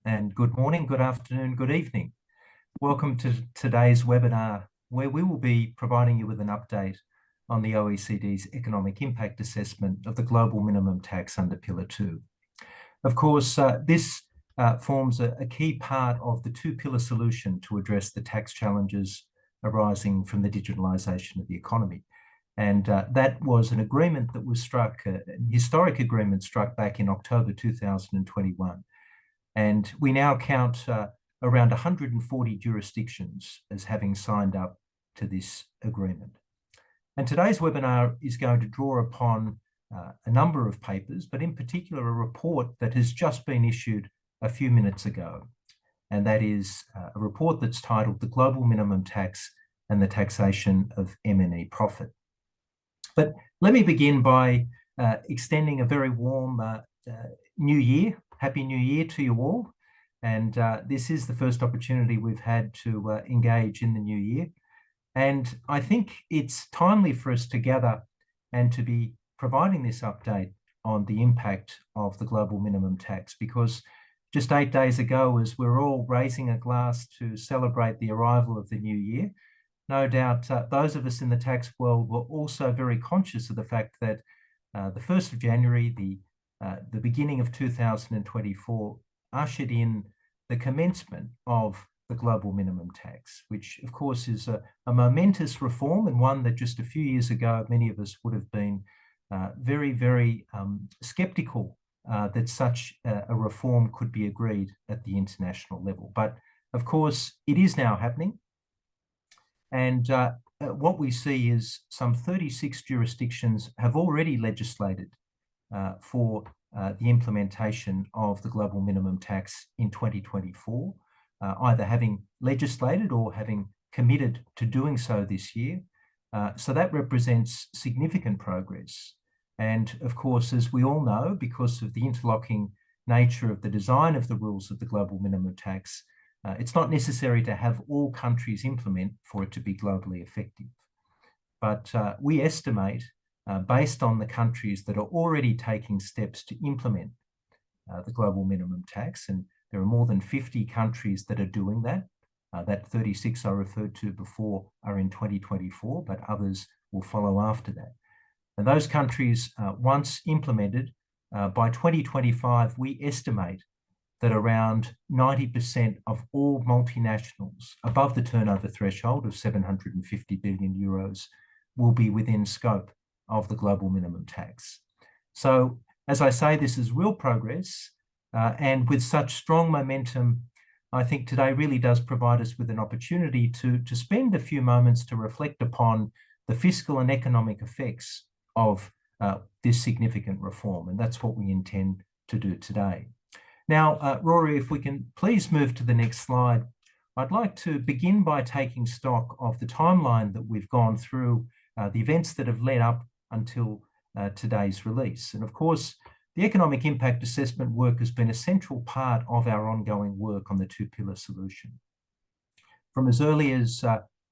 and good morning, good afternoon, good evening. Welcome to today's webinar, where we will be providing you with an update on the OECD's economic impact assessment of the global minimum tax under Pillar 2. Of course, this forms a key part of the two-pillar solution to address the tax challenges arising from the digitalisation of the economy. And that was an agreement that was struck, an historic agreement struck back in October 2021. And we now count around 140 jurisdictions as having signed up to this agreement. And today's webinar is going to draw upon a number of papers, but in particular a report that has just been issued a few minutes ago. And that is a report that's titled The Global Minimum Tax and the Taxation of MNE Profit. But let me begin by extending a very warm New Year, Happy New Year to you all. And this is the first opportunity we've had to engage in the new year. And I think it's timely for us to gather and to be providing this update on the impact of the global minimum tax, because just 8 days ago, as we're all raising a glass to celebrate the arrival of the new year, no doubt those of us in the tax world were also very conscious of the fact that the 1st of January, the beginning of 2024, ushered in the commencement of the global minimum tax, which of course is a momentous reform, and one that just a few years ago, many of us would have been very skeptical that such a reform could be agreed at the international level. But of course, it is now happening. And what we see is some 36 jurisdictions have already legislated for the implementation of the global minimum tax in 2024, either having legislated or having committed to doing so this year. So that represents significant progress. And of course, as we all know, because of the interlocking nature of the design of the rules of the global minimum tax, it's not necessary to have all countries implement for it to be globally effective. But we estimate, based on the countries that are already taking steps to implement the global minimum tax, and there are more than 50 countries that are doing that. That 36 I referred to before are in 2024, but others will follow after that. And those countries, once implemented, by 2025, we estimate that around 90% of all multinationals above the turnover threshold of 750 billion euros will be within scope of the global minimum tax. So, as I say, this is real progress, and with such strong momentum, I think today really does provide us with an opportunity to spend a few moments to reflect upon the fiscal and economic effects of this significant reform, and that's what we intend to do today. Now, Rory, if we can please move to the next slide, I'd like to begin by taking stock of the timeline that we've gone through, the events that have led up until today's release. And of course, the economic impact assessment work has been a central part of our ongoing work on the two-pillar solution. From as early as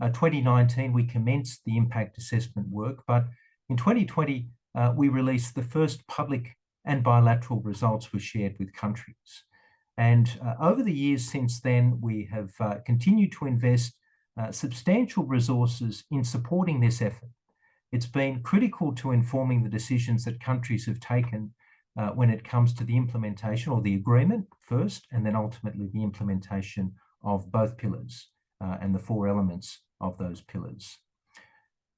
2019, we commenced the impact assessment work, but in 2020, we released the first public and bilateral results were shared with countries. And over the years since then, we have continued to invest substantial resources in supporting this effort. It's been critical to informing the decisions that countries have taken when it comes to the implementation or the agreement first, and then ultimately the implementation of both pillars and the four elements of those pillars.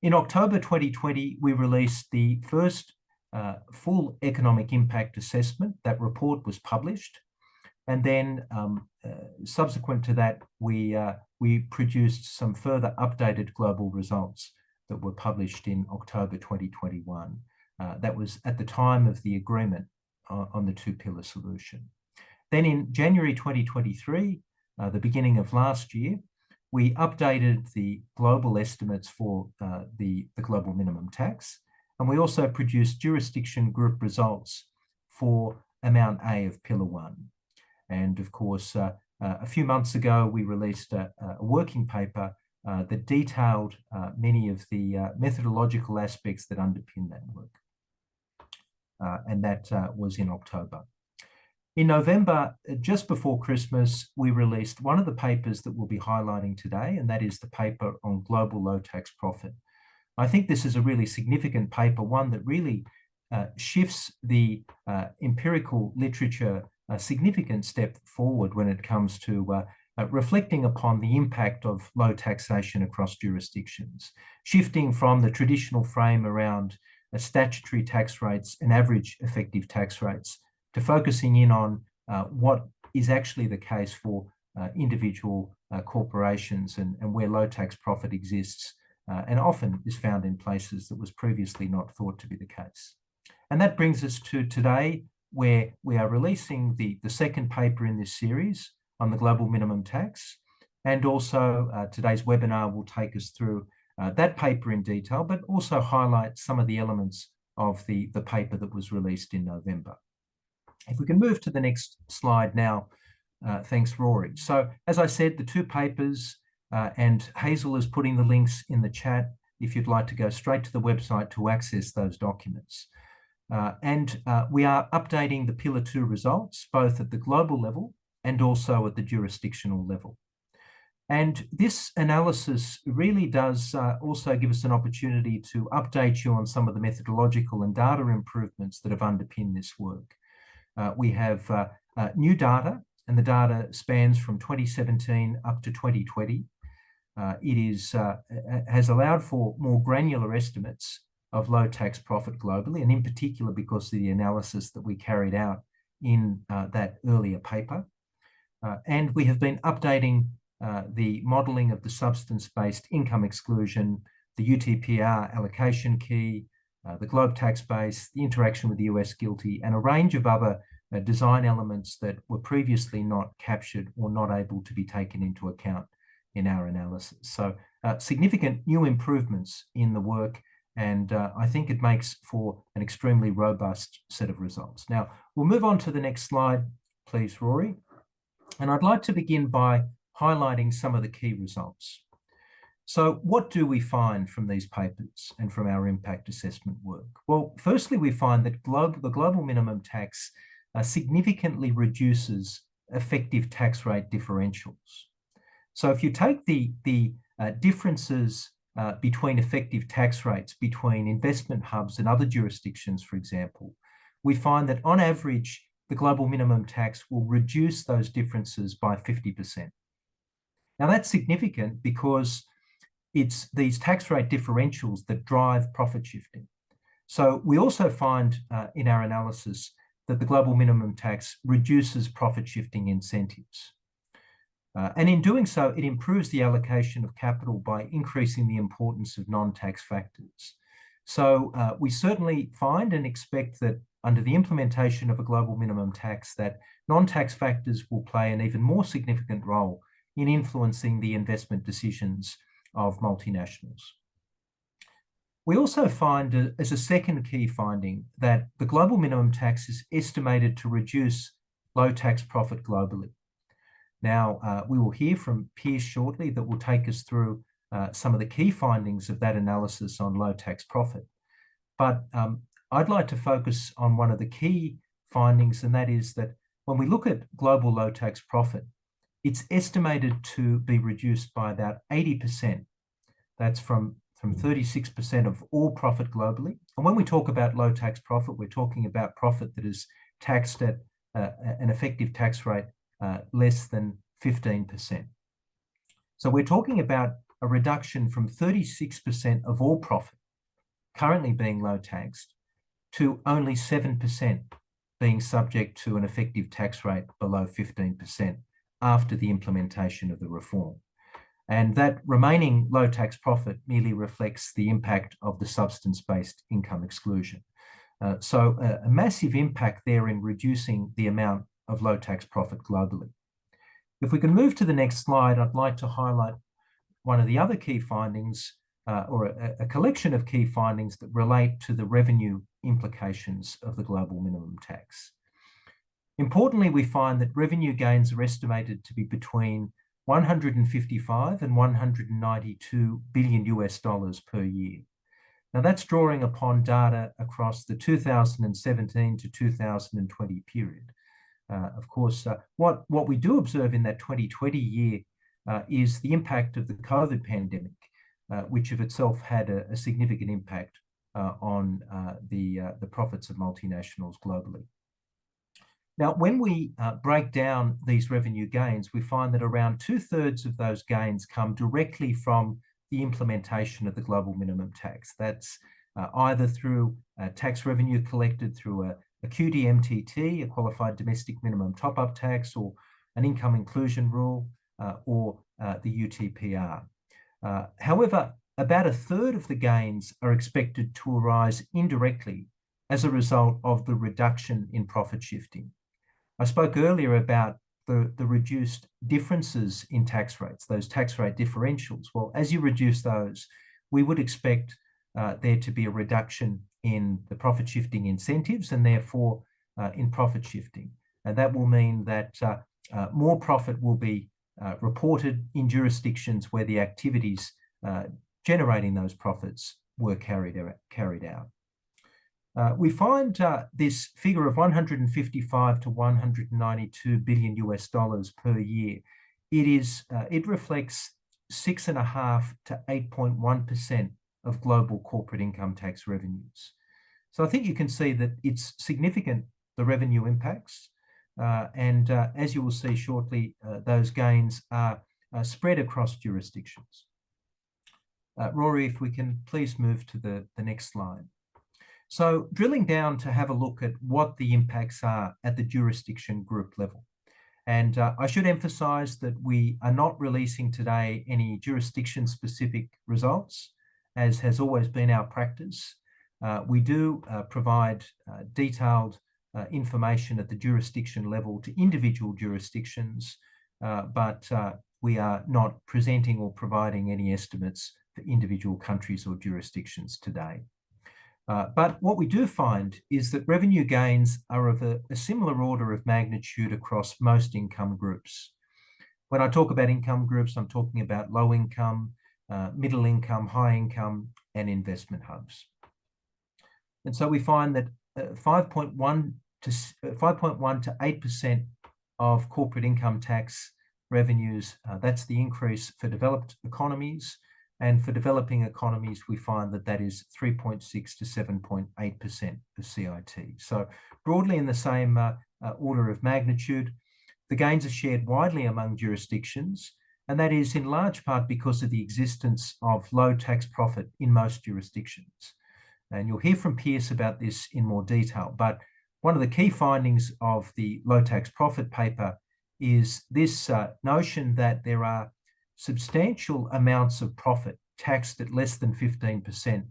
In October 2020, we released the first full economic impact assessment. That report was published. And then subsequent to that, we produced some further updated global results that were published in October 2021. That was at the time of the agreement on the two-pillar solution. Then in January 2023, the beginning of last year, we updated the global estimates for the global minimum tax, and we also produced jurisdiction group results for Amount A of Pillar 1. And of course, a few months ago, we released a working paper that detailed many of the methodological aspects that underpin that work. And that was in October. In November, just before Christmas, we released one of the papers that we'll be highlighting today, and that is the paper on global low tax profit. I think this is a really significant paper, one that really shifts the empirical literature a significant step forward when it comes to reflecting upon the impact of low taxation across jurisdictions, shifting from the traditional frame around statutory tax rates and average effective tax rates to focusing in on what is actually the case for individual corporations and where low tax profit exists and often is found in places that was previously not thought to be the case. And that brings us to today, where we are releasing the second paper in this series on the global minimum tax. And also today's webinar will take us through that paper in detail, but also highlight some of the elements of the paper that was released in November. If we can move to the next slide now, thanks, Rory. So as I said, the two papers, and Hazel is putting the links in the chat if you'd like to go straight to the website to access those documents. We are updating the Pillar 2 results, both at the global level and also at the jurisdictional level. And this analysis really does also give us an opportunity to update you on some of the methodological and data improvements that have underpinned this work. We have new data, and the data spans from 2017 up to 2020. It has allowed for more granular estimates of low tax profit globally, and in particular because of the analysis that we carried out in that earlier paper. And we have been updating the modelling of the substance-based income exclusion, the UTPR allocation key, the globe tax base, the interaction with the US GILTI, and a range of other design elements that were previously not captured or not able to be taken into account in our analysis. So significant new improvements in the work, and I think it makes for an extremely robust set of results. Now, we'll move on to the next slide, please, Rory. And I'd like to begin by highlighting some of the key results. So what do we find from these papers and from our impact assessment work? Well, firstly, we find that the global minimum tax significantly reduces effective tax rate differentials. So if you take the differences between effective tax rates between investment hubs and other jurisdictions, for example, we find that on average, the global minimum tax will reduce those differences by 50%. Now that's significant because it's these tax rate differentials that drive profit shifting. So we also find in our analysis that the global minimum tax reduces profit shifting incentives. And in doing so, it improves the allocation of capital by increasing the importance of non-tax factors. So we certainly find and expect that under the implementation of a global minimum tax, that non-tax factors will play an even more significant role in influencing the investment decisions of multinationals. We also find, as a second key finding, that the global minimum tax is estimated to reduce low tax profit globally. Now, we will hear from Piers shortly that will take us through some of the key findings of that analysis on low tax profit. But I'd like to focus on one of the key findings, and that is that when we look at global low tax profit, it's estimated to be reduced by about 80%. That's from 36% of all profit globally. And when we talk about low tax profit, we're talking about profit that is taxed at an effective tax rate less than 15%. So we're talking about a reduction from 36% of all profit currently being low taxed to only 7% being subject to an effective tax rate below 15% after the implementation of the reform. And that remaining low tax profit merely reflects the impact of the substance-based income exclusion. So a massive impact there in reducing the amount of low tax profit globally. If we can move to the next slide, I'd like to highlight one of the other key findings, or a collection of key findings that relate to the revenue implications of the global minimum tax. Importantly, we find that revenue gains are estimated to be between 155 and 192 billion US dollars per year. Now that's drawing upon data across the 2017 to 2020 period. Of course, what we do observe in that 2020 year is the impact of the COVID pandemic, which of itself had a significant impact on the profits of multinationals globally. Now, when we break down these revenue gains, we find that around 2/3 of those gains come directly from the implementation of the global minimum tax. That's either through tax revenue collected through a QDMTT, a qualified domestic minimum top-up tax, or an income inclusion rule, or the UTPR. However, about 1/3 of the gains are expected to arise indirectly as a result of the reduction in profit shifting. I spoke earlier about the reduced differences in tax rates, those tax rate differentials. Well, as you reduce those, we would expect there to be a reduction in the profit shifting incentives and therefore in profit shifting. And that will mean that more profit will be reported in jurisdictions where the activities generating those profits were carried out. We find this figure of 155 to 192 billion US dollars per year. It reflects 6.5 to 8.1% of global corporate income tax revenues. So I think you can see that it's significant, the revenue impacts, and as you will see shortly, those gains are spread across jurisdictions. Rory, if we can please move to the next slide. So drilling down to have a look at what the impacts are at the jurisdiction group level. And I should emphasize that we are not releasing today any jurisdiction-specific results, as has always been our practice. We do provide detailed information at the jurisdiction level to individual jurisdictions, but we are not presenting or providing any estimates for individual countries or jurisdictions today. But what we do find is that revenue gains are of a similar order of magnitude across most income groups. When I talk about income groups, I'm talking about low income, middle income, high income, and investment hubs. And so we find that 5.1 to 8% of corporate income tax revenues, that's the increase for developed economies. And for developing economies, we find that that is 3.6 to 7.8% of CIT. So broadly in the same order of magnitude. The gains are shared widely among jurisdictions, and that is in large part because of the existence of low tax profit in most jurisdictions. And you'll hear from Pierce about this in more detail, but one of the key findings of the low tax profit paper is this notion that there are substantial amounts of profit taxed at less than 15%,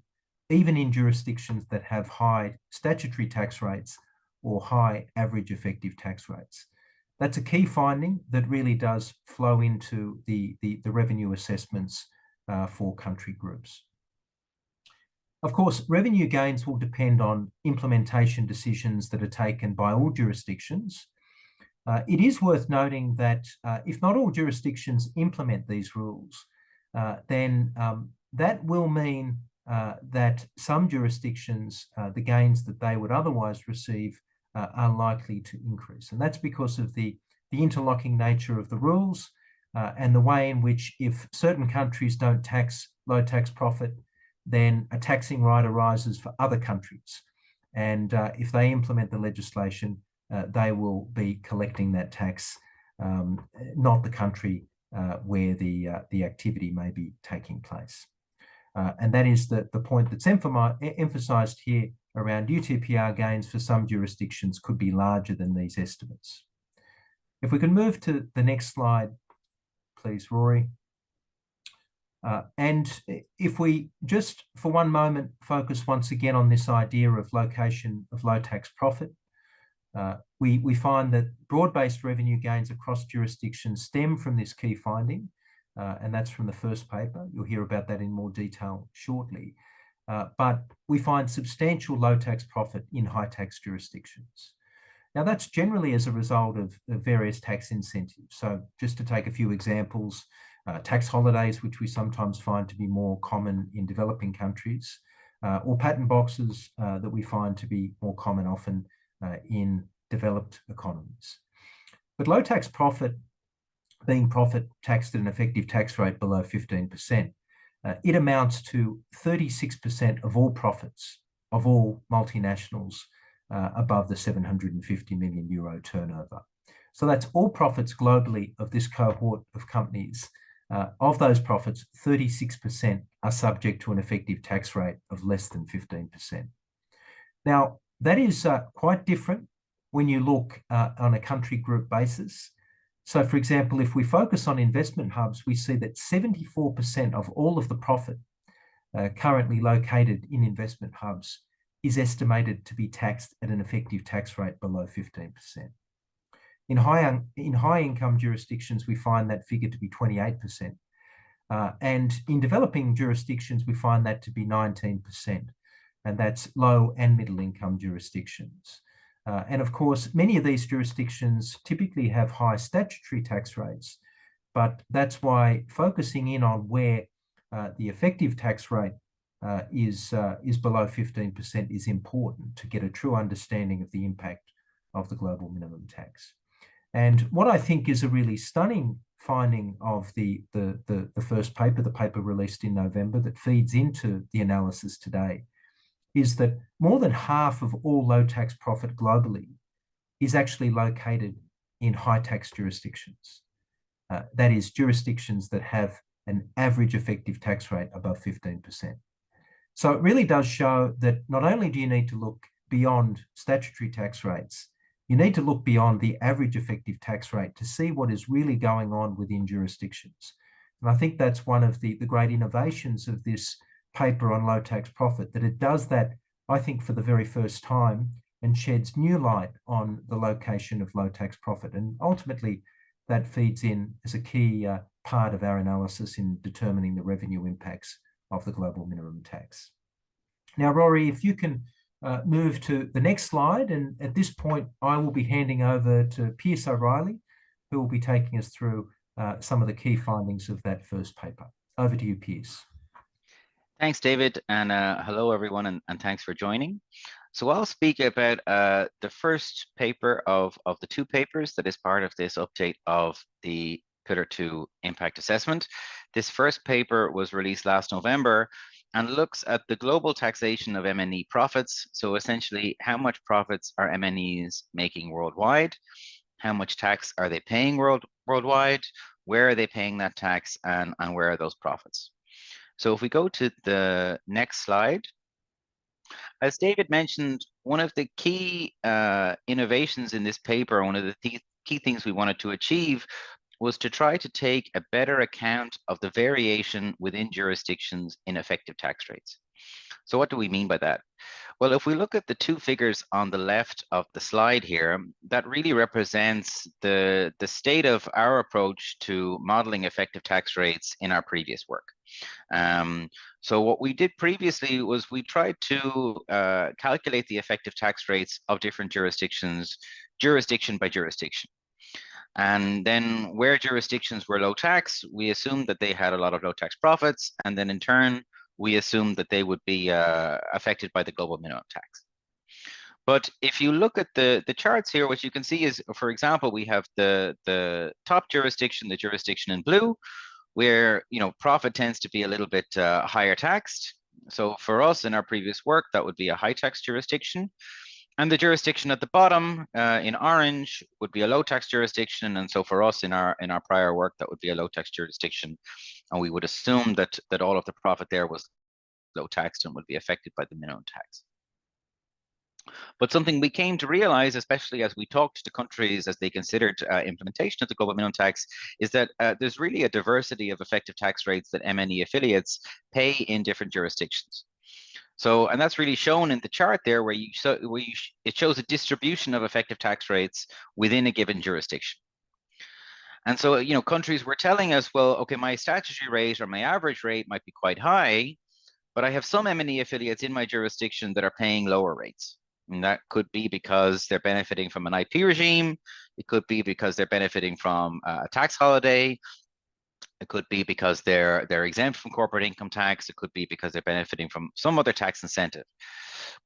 even in jurisdictions that have high statutory tax rates or high average effective tax rates. That's a key finding that really does flow into the revenue assessments for country groups. Of course, revenue gains will depend on implementation decisions that are taken by all jurisdictions. It is worth noting that if not all jurisdictions implement these rules, then that will mean that some jurisdictions, the gains that they would otherwise receive are likely to increase. And that's because of the interlocking nature of the rules and the way in which if certain countries don't tax low tax profit, then a taxing right arises for other countries. And if they implement the legislation, they will be collecting that tax, not the country where the activity may be taking place. And that is the point that's emphasized here around UTPR gains for some jurisdictions could be larger than these estimates. If we can move to the next slide, please, Rory. And if we just for one moment focus once again on this idea of location of low tax profit, we find that broad-based revenue gains across jurisdictions stem from this key finding, and that's from the first paper. You'll hear about that in more detail shortly. But we find substantial low tax profit in high tax jurisdictions. Now, that's generally as a result of various tax incentives. So just to take a few examples, tax holidays, which we sometimes find to be more common in developing countries, or patent boxes that we find to be more common often in developed economies. But low tax profit, being profit taxed at an effective tax rate below 15%, it amounts to 36% of all profits of all multinationals above the 750 million euro turnover. So that's all profits globally of this cohort of companies. Of those profits, 36% are subject to an effective tax rate of less than 15%. Now, that is quite different when you look on a country group basis. So, for example, if we focus on investment hubs, we see that 74% of all of the profit currently located in investment hubs is estimated to be taxed at an effective tax rate below 15%. In high income jurisdictions, we find that figure to be 28%. And in developing jurisdictions, we find that to be 19%. And that's low and middle income jurisdictions. And of course, many of these jurisdictions typically have high statutory tax rates, but that's why focusing in on where the effective tax rate is below 15% is important to get a true understanding of the impact of the global minimum tax. And what I think is a really stunning finding of the first paper, the paper released in November that feeds into the analysis today, is that more than half of all low tax profit globally is actually located in high tax jurisdictions. That is, jurisdictions that have an average effective tax rate above 15%. So it really does show that not only do you need to look beyond statutory tax rates, you need to look beyond the average effective tax rate to see what is really going on within jurisdictions. And I think that's one of the great innovations of this paper on low tax profit, that it does that, I think, for the very first time and sheds new light on the location of low tax profit. And ultimately, that feeds in as a key part of our analysis in determining the revenue impacts of the global minimum tax. Now, Rory, if you can move to the next slide. And at this point, I will be handing over to Pierce O'Reilly, who will be taking us through some of the key findings of that first paper. Over to you, Pierce. Thanks, David, and hello, everyone, and thanks for joining. So I'll speak about the first paper of the two papers that is part of this update of the Pillar 2 impact assessment. This first paper was released last November and looks at the global taxation of MNE profits. So essentially, how much profits are MNEs making worldwide? How much tax are they paying worldwide? Where are they paying that tax, and where are those profits? So if we go to the next slide, as David mentioned, one of the key innovations in this paper, one of the key things we wanted to achieve was to try to take a better account of the variation within jurisdictions in effective tax rates. So what do we mean by that? Well, if we look at the two figures on the left of the slide here, that really represents the state of our approach to modeling effective tax rates in our previous work. So what we did previously was we tried to calculate the effective tax rates of different jurisdictions, jurisdiction by jurisdiction. And then where jurisdictions were low tax, we assumed that they had a lot of low tax profits. And then in turn, we assumed that they would be affected by the global minimum tax. But if you look at the charts here, what you can see is, for example, we have the top jurisdiction, the jurisdiction in blue, where profit tends to be a little bit higher taxed. So for us in our previous work, that would be a high tax jurisdiction. And the jurisdiction at the bottom in orange would be a low tax jurisdiction. And so for us in our prior work, that would be a low tax jurisdiction. And we would assume that all of the profit there was low taxed and would be affected by the minimum tax. But something we came to realize, especially as we talked to countries as they considered implementation of the global minimum tax, is that there's really a diversity of effective tax rates that MNE affiliates pay in different jurisdictions. So, and that's really shown in the chart there, where it shows a distribution of effective tax rates within a given jurisdiction. And so, countries were telling us, well, okay, my statutory rate or my average rate might be quite high, but I have some MNE affiliates in my jurisdiction that are paying lower rates. And that could be because they're benefiting from an IP regime. It could be because they're benefiting from a tax holiday. It could be because they're exempt from corporate income tax. It could be because they're benefiting from some other tax incentive.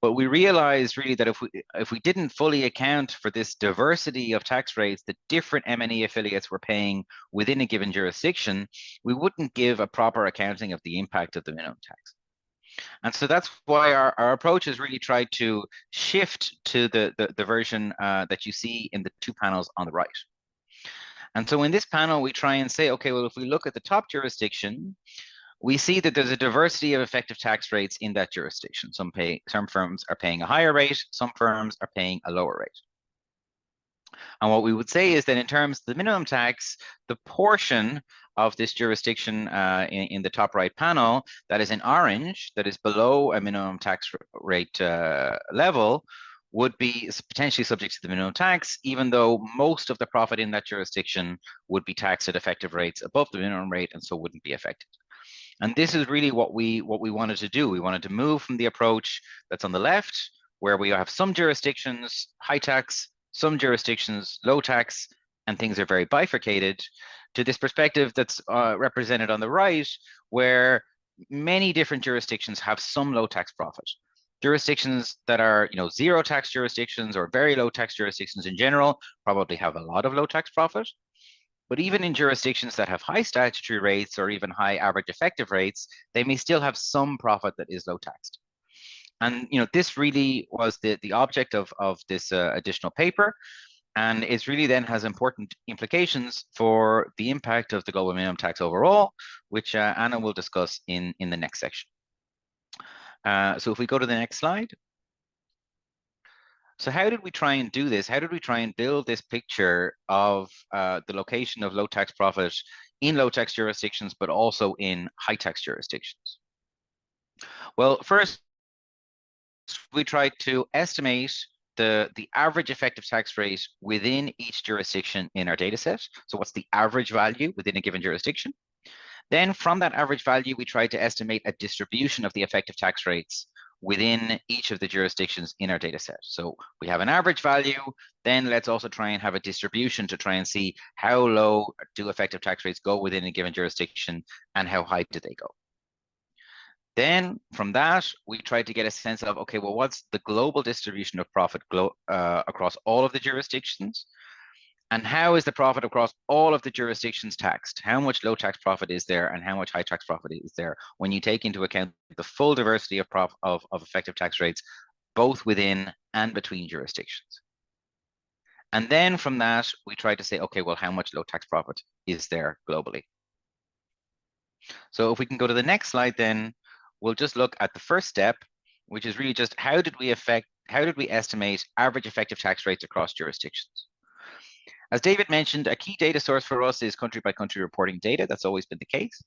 But we realized really that if we didn't fully account for this diversity of tax rates that different M&E affiliates were paying within a given jurisdiction, we wouldn't give a proper accounting of the impact of the minimum tax. And so that's why our approach has really tried to shift to the version that you see in the two panels on the right. And so in this panel, we try and say, okay, well, if we look at the top jurisdiction, we see that there's a diversity of effective tax rates in that jurisdiction. Some firms are paying a higher rate, some firms are paying a lower rate. And what we would say is that in terms of the minimum tax, the portion of this jurisdiction in the top right panel that is in orange, that is below a minimum tax rate level, would be potentially subject to the minimum tax, even though most of the profit in that jurisdiction would be taxed at effective rates above the minimum rate and so wouldn't be affected. And this is really what we wanted to do. We wanted to move from the approach that's on the left, where we have some jurisdictions high tax, some jurisdictions low tax, and things are very bifurcated, to this perspective that's represented on the right, where many different jurisdictions have some low tax profit. Jurisdictions that are, zero tax jurisdictions or very low tax jurisdictions in general probably have a lot of low tax profit. But even in jurisdictions that have high statutory rates or even high average effective rates, they may still have some profit that is low taxed. And this really was the object of this additional paper. And it really then has important implications for the impact of the global minimum tax overall, which Anna will discuss in the next section. So if we go to the next slide. So how did we try and do this? How did we try and build this picture of the location of low tax profit in low tax jurisdictions, but also in high tax jurisdictions? Well, first, we tried to estimate the average effective tax rate within each jurisdiction in our data set. So what's the average value within a given jurisdiction? Then from that average value, we tried to estimate a distribution of the effective tax rates within each of the jurisdictions in our data set. So we have an average value, then let's also try and have a distribution to try and see how low do effective tax rates go within a given jurisdiction and how high do they go. Then from that, we tried to get a sense of, okay, well, what's the global distribution of profit across all of the jurisdictions? And how is the profit across all of the jurisdictions taxed? How much low tax profit is there and how much high tax profit is there when you take into account the full diversity of effective tax rates, both within and between jurisdictions? And then from that, we try to say, okay, well, how much low tax profit is there globally? So if we can go to the next slide, then we'll just look at the first step, which is really just how did we estimate average effective tax rates across jurisdictions? As David mentioned, a key data source for us is country by country reporting data. That's always been the case.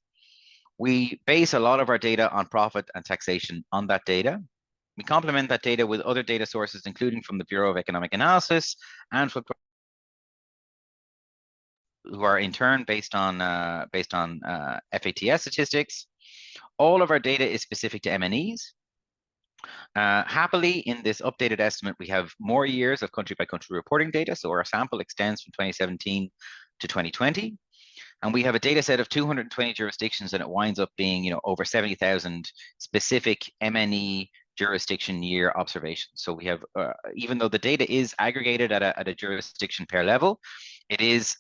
We base a lot of our data on profit and taxation on that data. We complement that data with other data sources, including from the Bureau of Economic Analysis and who are in turn based on FATS statistics. All of our data is specific to MNEs. Happily, in this updated estimate, we have more years of country by country reporting data. So our sample extends from 2017 to 2020. And we have a data set of 220 jurisdictions, and it winds up being, over 70,000 specific MNE jurisdiction year observations. So we have, even though the data is aggregated at a jurisdiction pair level, it is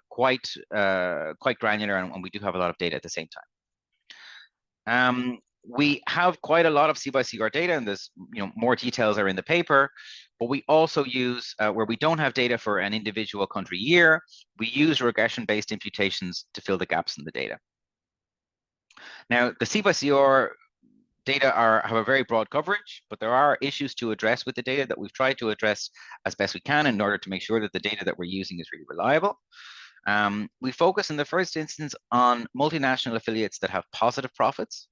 quite granular, and we do have a lot of data at the same time. We have quite a lot of C/CR data, and there's more details are in the paper, but we also use, where we don't have data for an individual country year, we use regression-based imputations to fill the gaps in the data. Now, the C/CR data have a very broad coverage, but there are issues to address with the data that we've tried to address as best we can in order to make sure that the data that we're using is really reliable. We focus in the first instance on multinational affiliates that have positive profits,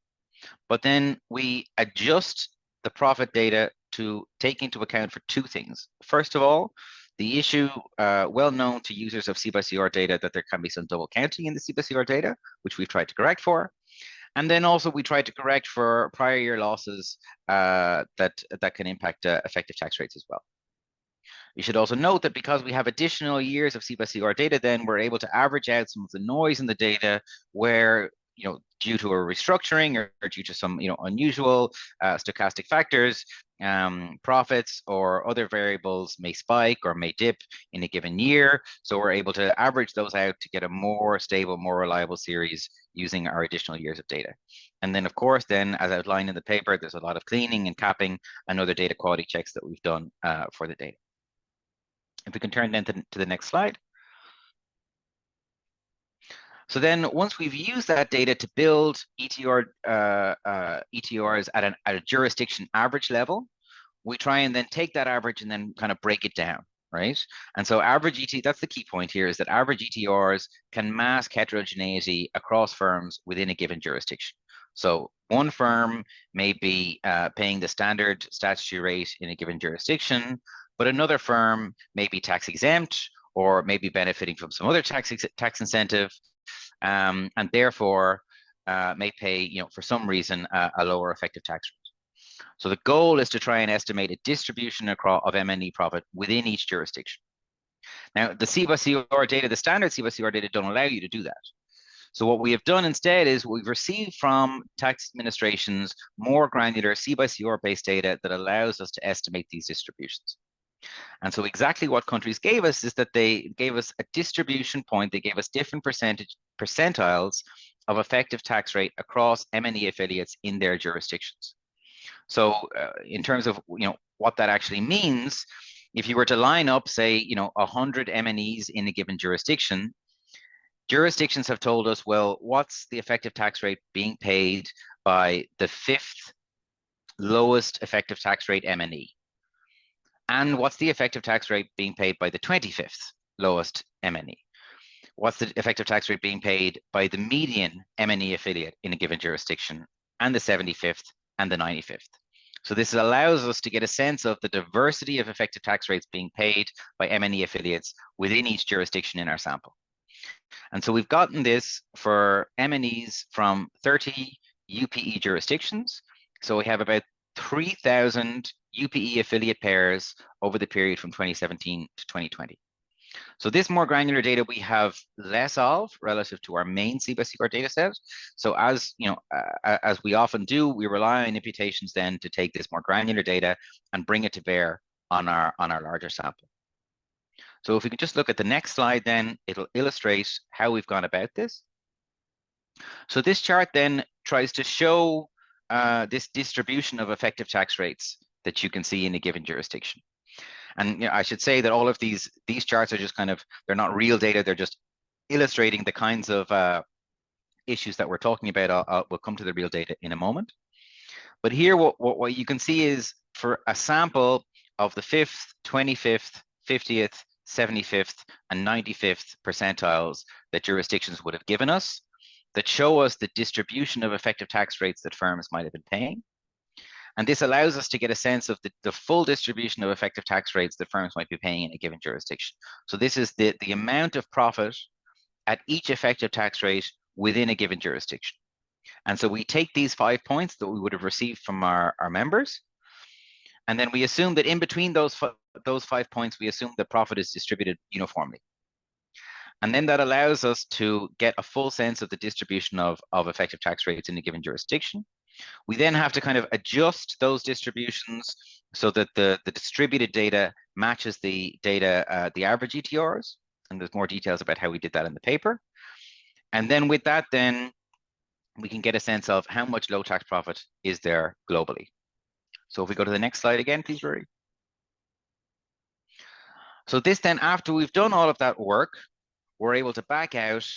but then we adjust the profit data to take into account for two things. First of all, the issue well known to users of C/CR data that there can be some double counting in the C/CR data, which we've tried to correct for. And then also we tried to correct for prior year losses that can impact effective tax rates as well. You should also note that because we have additional years of C by CR data, then we're able to average out some of the noise in the data where, due to a restructuring or due to some, unusual stochastic factors, profits or other variables may spike or may dip in a given year. So we're able to average those out to get a more stable, more reliable series using our additional years of data. And then, of course, then as outlined in the paper, there's a lot of cleaning and capping and other data quality checks that we've done for the data. If we can turn then to the next slide. So then once we've used that data to build ETRs at a jurisdiction average level, we try and then take that average and then kind of break it down, right? And so average ET, that's the key point here, is that average ETRs can mask heterogeneity across firms within a given jurisdiction. So one firm may be paying the standard statutory rate in a given jurisdiction, but another firm may be tax exempt or may be benefiting from some other tax incentive, and therefore may pay, for some reason, a lower effective tax rate. So the goal is to try and estimate a distribution of MNE profit within each jurisdiction. Now, the C by CR data, the standard C by CR data don't allow you to do that. So what we have done instead is we've received from tax administrations more granular C by CR based data that allows us to estimate these distributions. And so exactly what countries gave us is that they gave us a distribution point. They gave us different percentiles of effective tax rate across MNE affiliates in their jurisdictions. So in terms of what that actually means, if you were to line up, say, 100 MNEs in a given jurisdiction, jurisdictions have told us, well, what's the effective tax rate being paid by the 5th lowest effective tax rate MNE? And what's the effective tax rate being paid by the 25th lowest MNE? What's the effective tax rate being paid by the median MNE affiliate in a given jurisdiction, and the 75th and the 95th? So this allows us to get a sense of the diversity of effective tax rates being paid by MNE affiliates within each jurisdiction in our sample. And so we've gotten this for MNEs from 30 UPE jurisdictions. So we have about 3,000 UPE affiliate pairs over the period from 2017 to 2020. So this more granular data we have less of relative to our main C by CR data set. So as we often do, we rely on imputations then to take this more granular data and bring it to bear on our larger sample. So if we can just look at the next slide, then it'll illustrate how we've gone about this. So this chart then tries to show this distribution of effective tax rates that you can see in a given jurisdiction. And I should say that all of these charts are just they're not real data. They're just illustrating the kinds of issues that we're talking about. We'll come to the real data in a moment. But here, what you can see is for a sample of the 5th, 25th, 50th, 75th, and 95th percentiles that jurisdictions would have given us that show us the distribution of effective tax rates that firms might have been paying. And this allows us to get a sense of the full distribution of effective tax rates that firms might be paying in a given jurisdiction. So this is the amount of profit at each effective tax rate within a given jurisdiction. And so we take these 5 points that we would have received from our members, and then we assume that in between those 5 points, we assume the profit is distributed uniformly. And then that allows us to get a full sense of the distribution of effective tax rates in a given jurisdiction. We then have to adjust those distributions so that the distributed data matches the data, the average ETRs. And there's more details about how we did that in the paper. And then with that, then we can get a sense of how much low tax profit is there globally. So if we go to the next slide again, please, Rory. So this then, after we've done all of that work, we're able to back out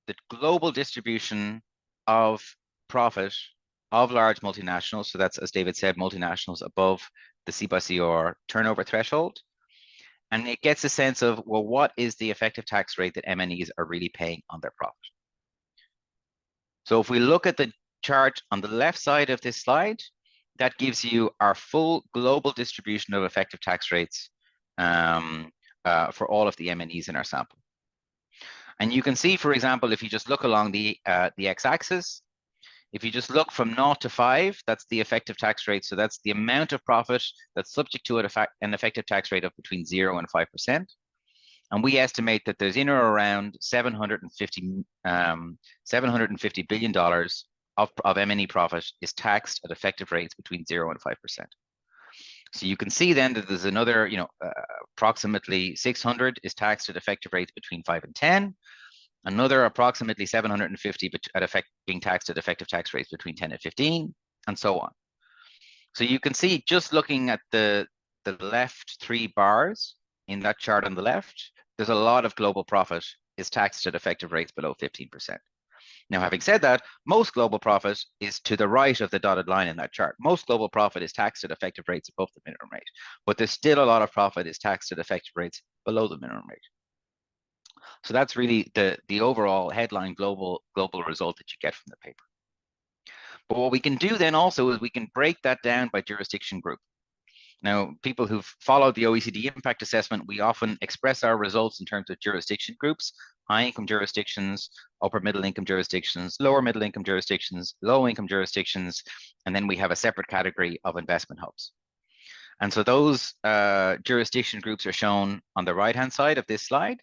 the global distribution of profit of large multinationals. So that's, as David said, multinationals above the C by CR turnover threshold. And it gets a sense of, well, what is the effective tax rate that MNEs are really paying on their profit? So if we look at the chart on the left side of this slide, that gives you our full global distribution of effective tax rates for all of the MNEs in our sample. And you can see, for example, if you just look along the x-axis, If you just look from 0 to 5, that's the effective tax rate. So that's the amount of profit that's subject to an effective tax rate of between 0 and 5%. And we estimate that there's in or around $750 billion of M&E profit is taxed at effective rates between 0 and 5%. So you can see then that there's another, approximately 600 is taxed at effective rates between 5 and 10. Another approximately 750 being taxed at effective tax rates between 10 and 15, and so on. So you can see, just looking at the left 3 bars in that chart on the left, there's a lot of global profit is taxed at effective rates below 15%. Now, having said that, most global profit is to the right of the dotted line in that chart. Most global profit is taxed at effective rates above the minimum rate, but there's still a lot of profit is taxed at effective rates below the minimum rate. So that's really the overall headline global result that you get from the paper. But what we can do then also is we can break that down by jurisdiction group. Now, people who've followed the OECD impact assessment, we often express our results in terms of jurisdiction groups: high income jurisdictions, upper middle income jurisdictions, lower middle income jurisdictions, low income jurisdictions, and then we have a separate category of investment hubs. And so those jurisdiction groups are shown on the right-hand side of this slide.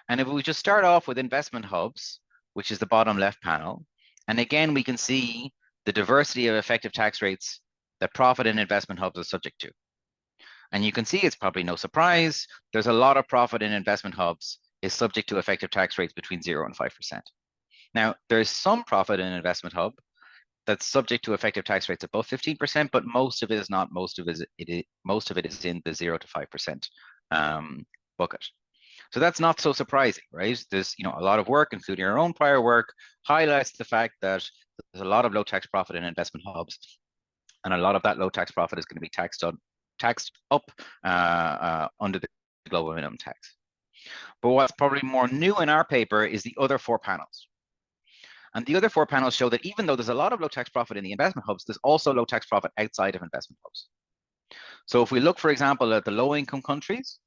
And if we just start off with investment hubs, which is the bottom left panel, and again, we can see the diversity of effective tax rates that profit in investment hubs is subject to. And you can see, it's probably no surprise, there's a lot of profit in investment hubs is subject to effective tax rates between 0 and 5%. Now, there's some profit in investment hub that's subject to effective tax rates above 15%, but most of it is not. Most of it is in the 0 to 5% bucket. So that's not so surprising, right? There's a lot of work, including our own prior work, highlights the fact that there's a lot of low tax profit in investment hubs, and a lot of that low tax profit is going to be taxed up under the global minimum tax. But what's probably more new in our paper is the other 4 panels. And the other 4 panels show that even though there's a lot of low tax profit in the investment hubs, there's also low tax profit outside of investment hubs. So if we look, for example, at the low income countries,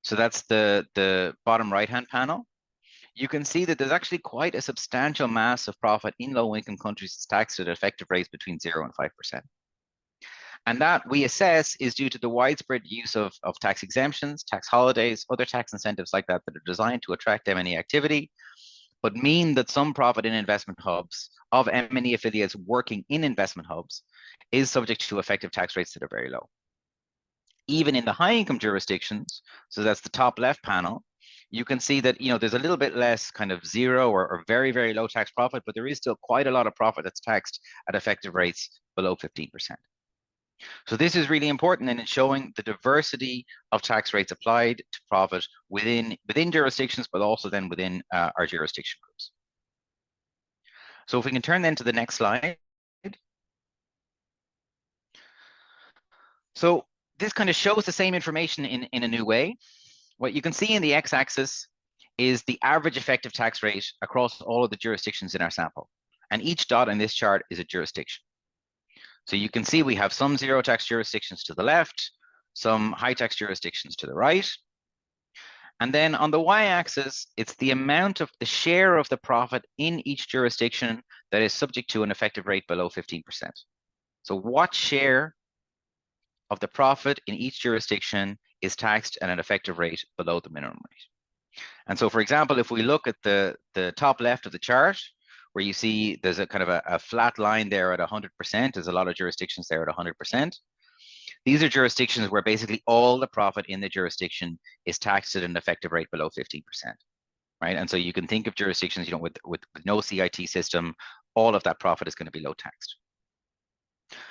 so that's the bottom right-hand panel, you can see that there's actually quite a substantial mass of profit in low-income countries that's taxed at effective rates between 0 and 5%. And that, we assess, is due to the widespread use of tax exemptions, tax holidays, other tax incentives like that are designed to attract M&E activity, but mean that some profit in investment hubs of M&E affiliates working in investment hubs is subject to effective tax rates that are very low. Even in the high income jurisdictions, so that's the top left panel, you can see that there's a little bit less kind of 0 or very, very low tax profit, but there is still quite a lot of profit that's taxed at effective rates below 15%. So this is really important, and it's showing the diversity of tax rates applied to profit within jurisdictions, but also then within our jurisdiction groups. So if we can turn then to the next slide. So this kind of shows the same information in a new way. What you can see in the x-axis is the average effective tax rate across all of the jurisdictions in our sample. And each dot in this chart is a jurisdiction. So you can see we have some zero tax jurisdictions to the left, some high tax jurisdictions to the right. And then on the y-axis, it's the amount of the share of the profit in each jurisdiction that is subject to an effective rate below 15%. So what share of the profit in each jurisdiction is taxed at an effective rate below the minimum rate? And so, for example, if we look at the top left of the chart, where you see there's a kind of a flat line there at 100%, there's a lot of jurisdictions there at 100%. These are jurisdictions where basically all the profit in the jurisdiction is taxed at an effective rate below 15%, right? And so you can think of jurisdictions, with no CIT system, all of that profit is going to be low taxed.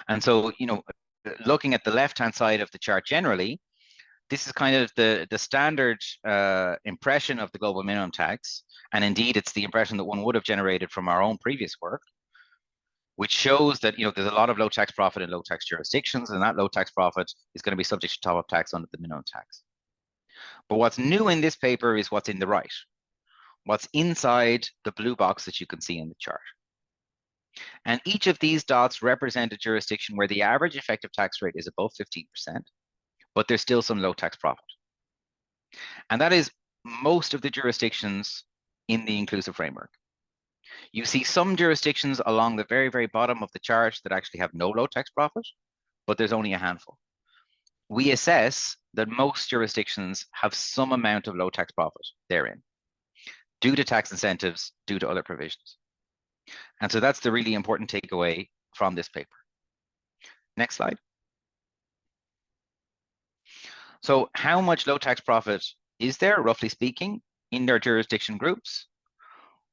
And so, looking at the left-hand side of the chart generally, this is kind of the standard impression of the global minimum tax. And indeed, it's the impression that one would have generated from our own previous work, which shows that there's a lot of low tax profit in low tax jurisdictions, and that low tax profit is going to be subject to top-up tax under the minimum tax. But what's new in this paper is what's in the right, what's inside the blue box that you can see in the chart. And each of these dots represent a jurisdiction where the average effective tax rate is above 15%, but there's still some low tax profit. And that is most of the jurisdictions in the inclusive framework. You see some jurisdictions along the very, very bottom of the chart that actually have no low tax profit, but there's only a handful. We assess that most jurisdictions have some amount of low tax profit therein, due to tax incentives, due to other provisions. And so that's the really important takeaway from this paper. Next slide. So how much low tax profit is there, roughly speaking, in their jurisdiction groups?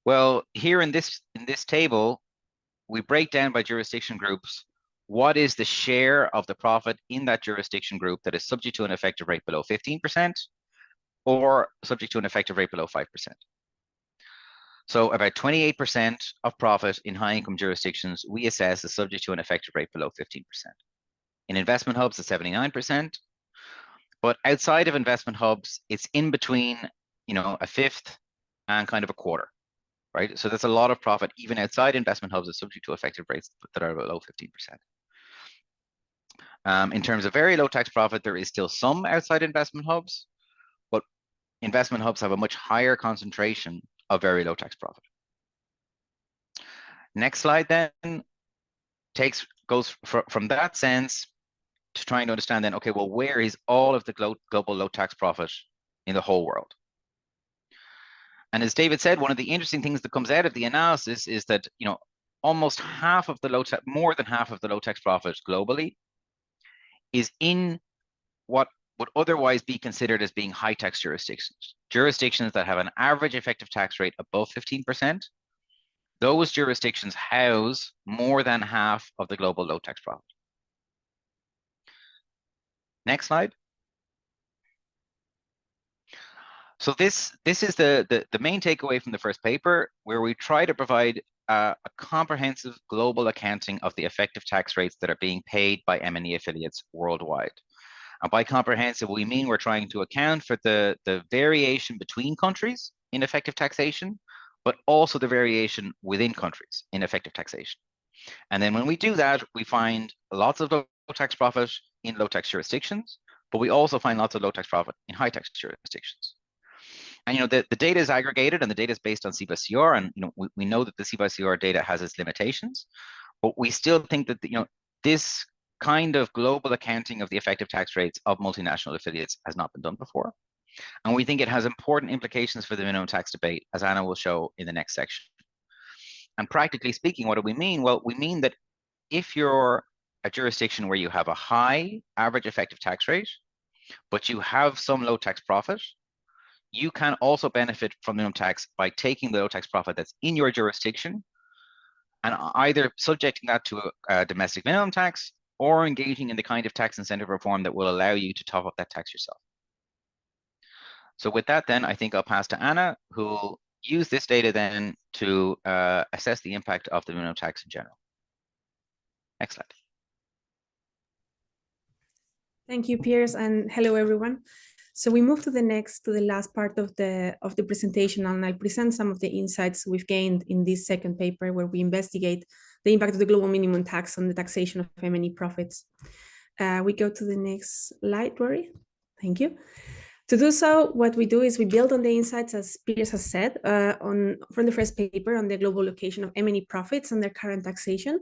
Well, here in this table, we break down by jurisdiction groups what is the share of the profit in that jurisdiction group that is subject to an effective rate below 15% or subject to an effective rate below 5%. So about 28% of profit in high income jurisdictions we assess is subject to an effective rate below 15%. In investment hubs, it's 79%. But outside of investment hubs, it's in between, a fifth and kind of a quarter, right? So there's a lot of profit even outside investment hubs is subject to effective rates that are below 15%. In terms of very low tax profit, there is still some outside investment hubs, but investment hubs have a much higher concentration of very low tax profit. Next slide then goes from that sense to trying to understand then, okay, well, where is all of the global low tax profit in the whole world? And as David said, one of the interesting things that comes out of the analysis is that, almost half of the more than half of the low tax profit globally is in what would otherwise be considered as being high tax jurisdictions, jurisdictions that have an average effective tax rate above 15%. Those jurisdictions house more than half of the global low tax profit. Next slide. So this is the main takeaway from the first paper, where we try to provide a comprehensive global accounting of the effective tax rates that are being paid by M&E affiliates worldwide. And by comprehensive, we mean we're trying to account for the variation between countries in effective taxation, but also the variation within countries in effective taxation. And then when we do that, we find lots of low tax profit in low tax jurisdictions, but we also find lots of low tax profit in high tax jurisdictions. And the data is aggregated and the data is based on C/CR, and we know that the C/CR data has its limitations, but we still think that this kind of global accounting of the effective tax rates of multinational affiliates has not been done before. And we think it has important implications for the minimum tax debate, as Anna will show in the next section. And practically speaking, what do we mean? Well, we mean that if you're a jurisdiction where you have a high average effective tax rate, but you have some low tax profit, you can also benefit from minimum tax by taking the low tax profit that's in your jurisdiction and either subjecting that to a domestic minimum tax or engaging in the kind of tax incentive reform that will allow you to top up that tax yourself. So with that, then I think I'll pass to Anna, who will use this data then to assess the impact of the minimum tax in general. Next slide. Thank you, Piers, and hello, everyone. So we move to the last part of the presentation, and I'll present some of the insights we've gained in this second paper, where we investigate the impact of the global minimum tax on the taxation of M&E profits. We go to the next slide, Rory. Thank you. To do so, what we do is we build on the insights, as Piers has said, from the first paper on the global location of M&E profits and their current taxation.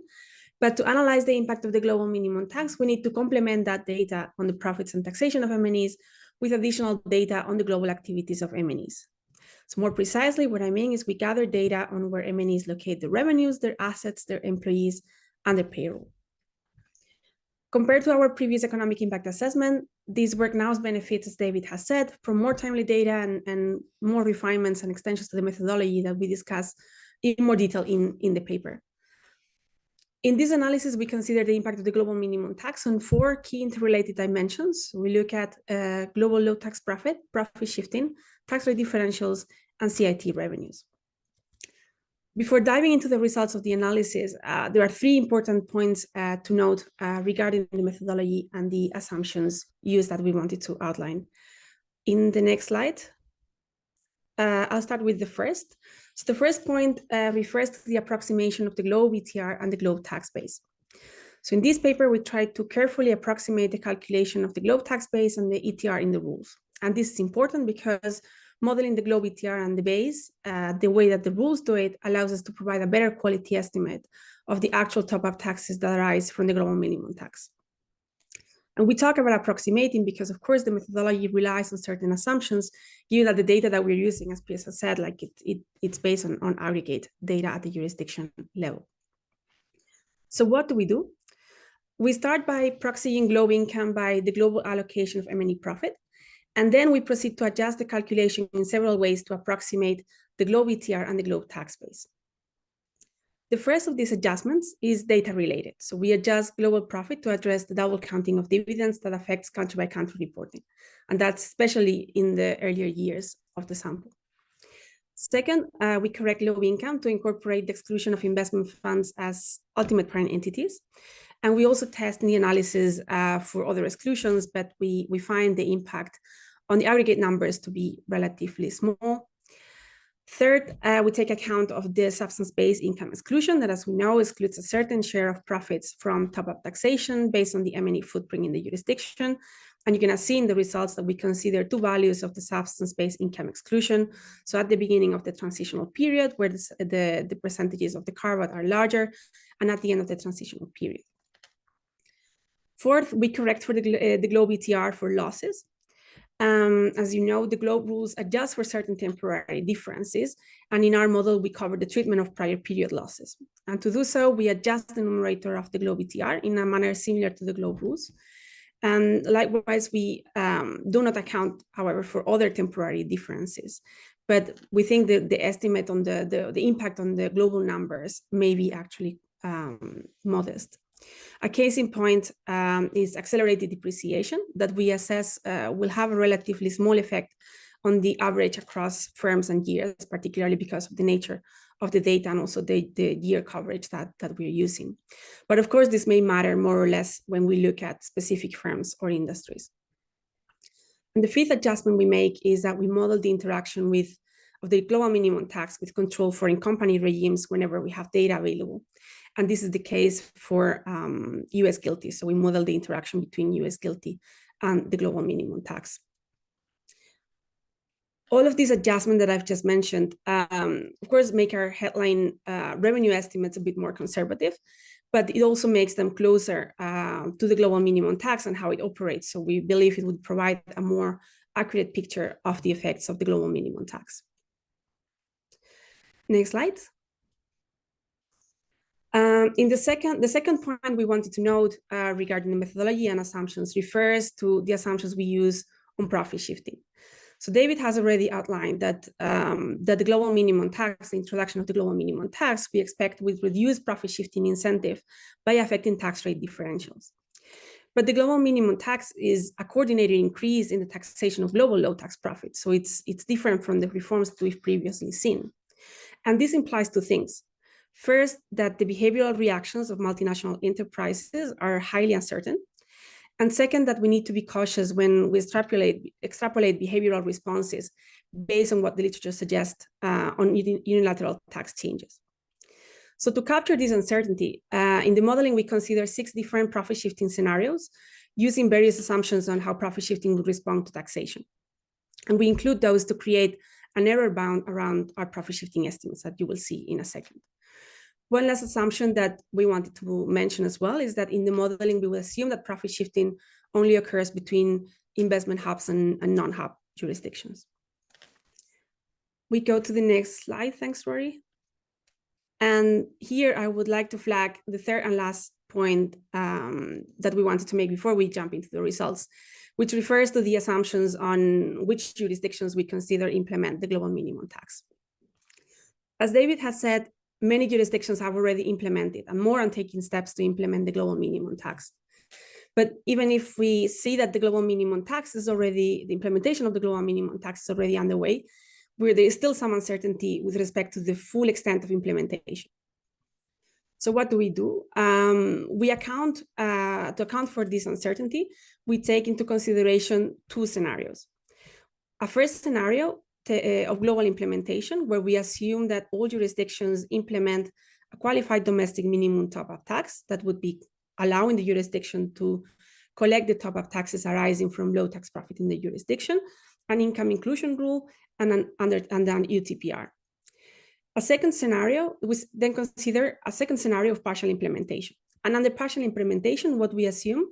But to analyze the impact of the global minimum tax, we need to complement that data on the profits and taxation of M&Es with additional data on the global activities of M&Es. So more precisely, what I mean is we gather data on where M&Es locate their revenues, their assets, their employees, and their payroll. Compared to our previous economic impact assessment, this work now benefits, as David has said, from more timely data and more refinements and extensions to the methodology that we discuss in more detail in the paper. In this analysis, we consider the impact of the global minimum tax on 4 key interrelated dimensions. We look at global low tax profit, profit shifting, tax rate differentials, and CIT revenues. Before diving into the results of the analysis, there are 3 important points to note regarding the methodology and the assumptions used that we wanted to outline. In the next slide, I'll start with the first. So the first point refers to the approximation of the globe ETR and the globe tax base. So in this paper, we tried to carefully approximate the calculation of the globe tax base and the ETR in the rules. And this is important because modeling the global ETR and the base, the way that the rules do it allows us to provide a better quality estimate of the actual top-up taxes that arise from the global minimum tax. And we talk about approximating because, of course, the methodology relies on certain assumptions, given that the data that we're using, as Piers has said, like it's based on aggregate data at the jurisdiction level. So what do? We start by proxying global income by the global allocation of M&E profit. And then we proceed to adjust the calculation in several ways to approximate the global ETR and the global tax base. The first of these adjustments is data related. So we adjust global profit to address the double counting of dividends that affects country by country reporting. And that's especially in the earlier years of the sample. Second, we correct global income to incorporate the exclusion of investment funds as ultimate parent entities. And we also test the analysis for other exclusions, but we find the impact on the aggregate numbers to be relatively small. Third, we take account of the substance-based income exclusion that, as we know, excludes a certain share of profits from top-up taxation based on the M&E footprint in the jurisdiction. And you can see in the results that we consider two values of the substance-based income exclusion. So at the beginning of the transitional period, where the percentages of the carve-out are larger, and at the end of the transitional period. Fourth, we correct for the global ETR for losses. As you know, the GLOBE rules adjust for certain temporary differences. And in our model, we cover the treatment of prior period losses. And to do so, we adjust the numerator of the GLOBE ETR in a manner similar to the GLOBE rules. And likewise, we do not account, however, for other temporary differences. But we think that the estimate on the impact on the global numbers may be actually modest. A case in point is accelerated depreciation that we assess will have a relatively small effect on the average across firms and years, particularly because of the nature of the data and also the year coverage that we're using. But of course, this may matter more or less when we look at specific firms or industries. And the fifth adjustment we make is that we model the interaction of the global minimum tax with control foreign company regimes whenever we have data available. And this is the case for US GILTI. So we model the interaction between US GILTI and the global minimum tax. All of these adjustments that I've just mentioned, of course, make our headline revenue estimates a bit more conservative, but it also makes them closer to the global minimum tax and how it operates. So we believe it would provide a more accurate picture of the effects of the global minimum tax. Next slide. In the second point we wanted to note regarding the methodology and assumptions refers to the assumptions we use on profit shifting. So David has already outlined that, that the global minimum tax, the introduction of the global minimum tax, we expect will reduce profit shifting incentive by affecting tax rate differentials. But the global minimum tax is a coordinated increase in the taxation of global low tax profits. So it's different from the reforms that we've previously seen. And this implies two things. First, that the behavioral reactions of multinational enterprises are highly uncertain. And second, that we need to be cautious when we extrapolate behavioral responses based on what the literature suggests on unilateral tax changes. So to capture this uncertainty, in the modeling, we consider 6 different profit shifting scenarios using various assumptions on how profit shifting would respond to taxation. And we include those to create an error bound around our profit shifting estimates that you will see in a second. One last assumption that we wanted to mention as well is that in the modeling, we will assume that profit shifting only occurs between investment hubs and non-hub jurisdictions. We go to the next slide. Thanks, Rory. And here I would like to flag the third and last point that we wanted to make before we jump into the results, which refers to the assumptions on which jurisdictions we consider implement the global minimum tax. As David has said, many jurisdictions have already implemented and more are taking steps to implement the global minimum tax. But even if we see that the global minimum tax is already, the implementation of the global minimum tax is already underway, where there is still some uncertainty with respect to the full extent of implementation. So what do? We to account for this uncertainty, we take into consideration 2 scenarios. A first scenario of global implementation, where we assume that all jurisdictions implement a qualified domestic minimum top-up tax that would be allowing the jurisdiction to collect the top-up taxes arising from low tax profit in the jurisdiction, an income inclusion rule, and an UTPR. A second scenario, we then consider a second scenario of partial implementation. And under partial implementation, what we assume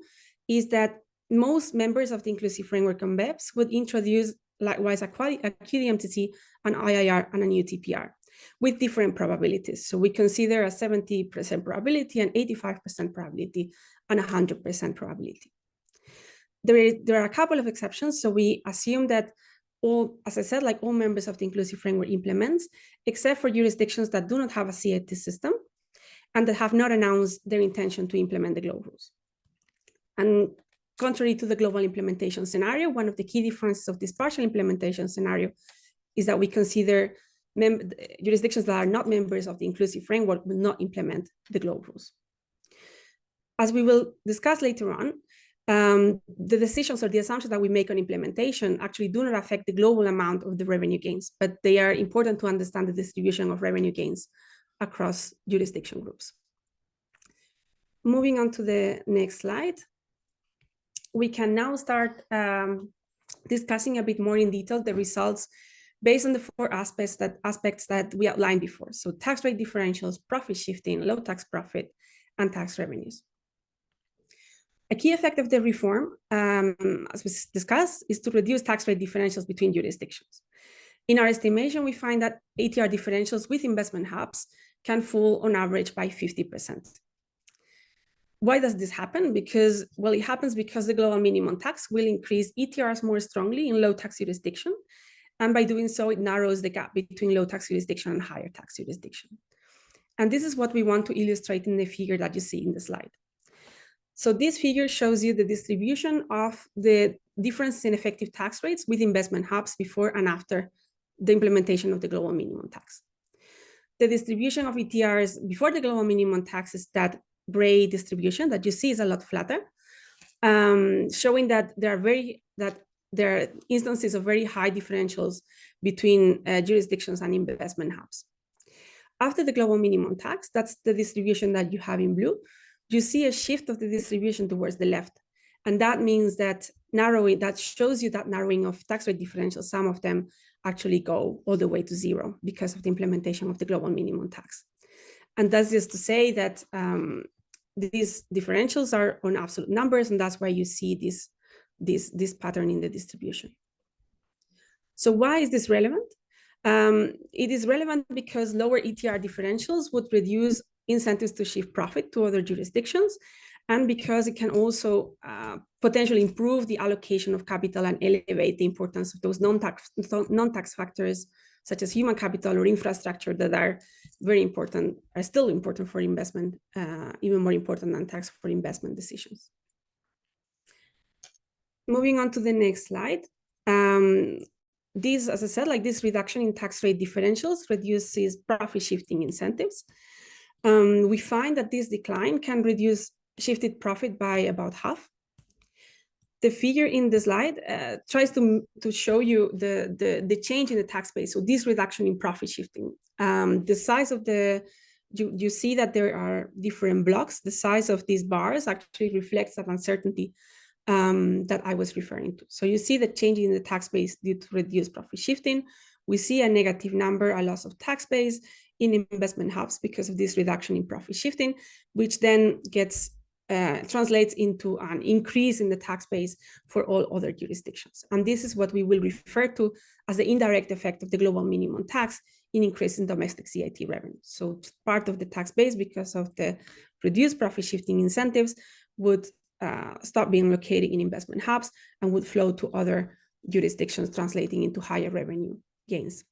is that most members of the inclusive framework on BEPS would introduce likewise a QDMTC, an IIR, and an UTPR with different probabilities. So we consider a 70% probability, an 85% probability, and 100% probability. There are a couple of exceptions. So we assume that all, as I said, like all members of the inclusive framework implements, except for jurisdictions that do not have a CIT system and that have not announced their intention to implement the global rules. And contrary to the global implementation scenario, one of the key differences of this partial implementation scenario is that we consider jurisdictions that are not members of the inclusive framework will not implement the global rules. As we will discuss later on, the decisions or the assumptions that we make on implementation actually do not affect the global amount of the revenue gains, but they are important to understand the distribution of revenue gains across jurisdiction groups. Moving on to the next slide, we can now start discussing a bit more in detail the results based on the four aspects that we outlined before. So tax rate differentials, profit shifting, low tax profit, and tax revenues. A key effect of the reform, as we discussed, is to reduce tax rate differentials between jurisdictions. In our estimation, we find that ATR differentials with investment hubs can fall on average by 50%. Why does this happen? Because, well, it happens because the global minimum tax will increase ETRs more strongly in low tax jurisdiction. And by doing so, it narrows the gap between low tax jurisdiction and higher tax jurisdiction. And this is what we want to illustrate in the figure that you see in the slide. So this figure shows you the distribution of the difference in effective tax rates with investment hubs before and after the implementation of the global minimum tax. The distribution of ETRs before the global minimum tax is that gray distribution that you see is a lot flatter, showing that there are instances of very high differentials between jurisdictions and investment hubs. After the global minimum tax, that's the distribution that you have in blue, you see a shift of the distribution towards the left. And that means that that shows you that narrowing of tax rate differentials, some of them actually go all the way to zero because of the implementation of the global minimum tax. And that's just to say that these differentials are on absolute numbers, and that's why you see this pattern in the distribution. So why is this relevant? It is relevant because lower ETR differentials would reduce incentives to shift profit to other jurisdictions, and because it can also potentially improve the allocation of capital and elevate the importance of those non-tax factors, such as human capital or infrastructure, that are very important, are still important for investment, even more important than tax for investment decisions. Moving on to the next slide. This, as I said, like this reduction in tax rate differentials reduces profit shifting incentives. We find that this decline can reduce shifted profit by about half. The figure in the slide tries to show you the change in the tax base. So this reduction in profit shifting, the size of you see that there are different blocks. The size of these bars actually reflects that uncertainty that I was referring to. So you see the change in the tax base due to reduced profit shifting. We see a negative number, a loss of tax base in investment hubs because of this reduction in profit shifting, which then translates into an increase in the tax base for all other jurisdictions. And this is what we will refer to as the indirect effect of the global minimum tax in increasing domestic CIT revenue. So part of the tax base, because of the reduced profit shifting incentives, would stop being located in investment hubs and would flow to other jurisdictions, translating into higher revenue gains.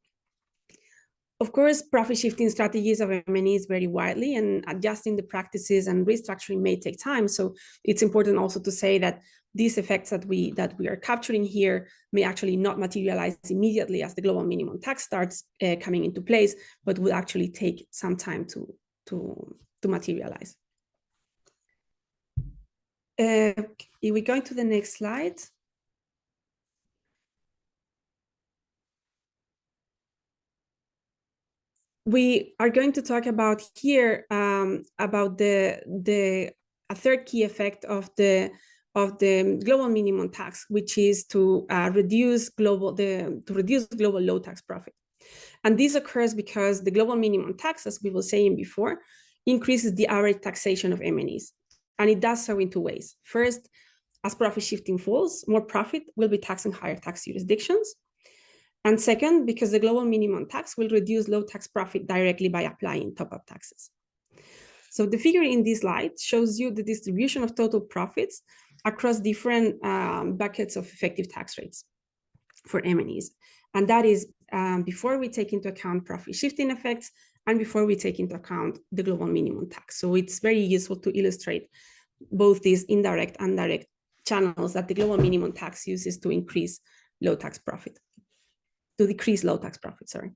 Of course, profit shifting strategies of MNEs vary widely, and adjusting the practices and restructuring may take time. So it's important also to say that these effects that we are capturing here may actually not materialize immediately as the global minimum tax starts coming into place, but will actually take some time to materialize. If we go to the next slide. We are going to talk about here about a third key effect of the of the global minimum tax, which is to reduce global low tax profit. And this occurs because the global minimum tax, as we were saying before, increases the average taxation of MNEs. And it does so in two ways. First, as profit shifting falls, more profit will be taxed in higher tax jurisdictions. And second, because the global minimum tax will reduce low tax profit directly by applying top-up taxes. So the figure in this slide shows you the distribution of total profits across different buckets of effective tax rates for MNEs. And that is before we take into account profit shifting effects and before we take into account the global minimum tax. So it's very useful to illustrate both these indirect and direct channels that the global minimum tax uses to decrease low tax profit, sorry.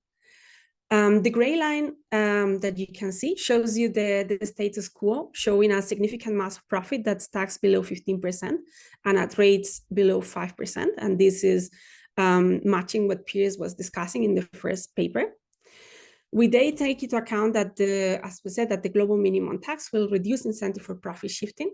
The gray line that you can see shows you the status quo, showing a significant mass of profit that's taxed below 15% and at rates below 5%. And this is matching what Piers was discussing in the first paper. We then take into account that, as we said, that the global minimum tax will reduce incentive for profit shifting.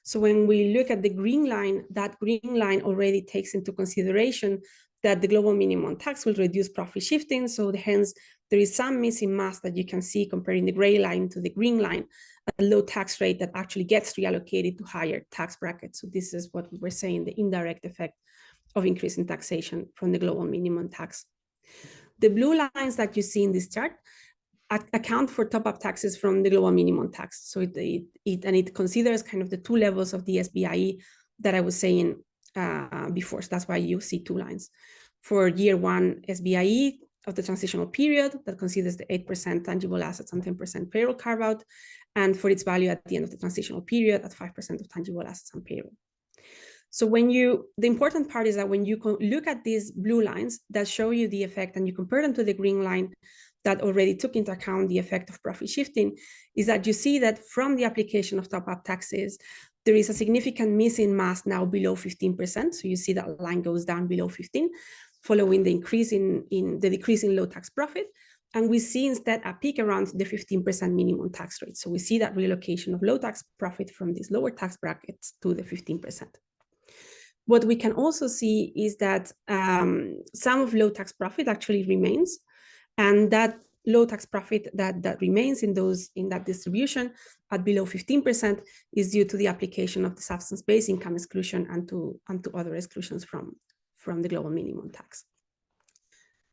So when we look at the green line, that green line already takes into consideration that the global minimum tax will reduce profit shifting. So hence, there is some missing mass that you can see comparing the gray line to the green line, a low tax rate that actually gets reallocated to higher tax brackets. So this is what we were saying, the indirect effect of increasing taxation from the global minimum tax. The blue lines that you see in this chart account for top-up taxes from the global minimum tax. So it considers kind of the two levels of the SBIE that I was saying before. So that's why you see two lines. For year one SBIE of the transitional period, that considers the 8% tangible assets and 10% payroll carve-out, and for its value at the end of the transitional period at 5% of tangible assets and payroll. So the important part is that when you look at these blue lines that show you the effect and you compare them to the green line that already took into account the effect of profit shifting, is that you see that from the application of top-up taxes, there is a significant missing mass now below 15%. So you see that line goes down below 15, following the increase in the decrease in low tax profit. And we see instead a peak around the 15% minimum tax rate. So we see that relocation of low tax profit from these lower tax brackets to the 15%. What we can also see is that some of low tax profit actually remains, and that low tax profit that remains in that distribution at below 15% is due to the application of the substance-based income exclusion and to other exclusions from the global minimum tax.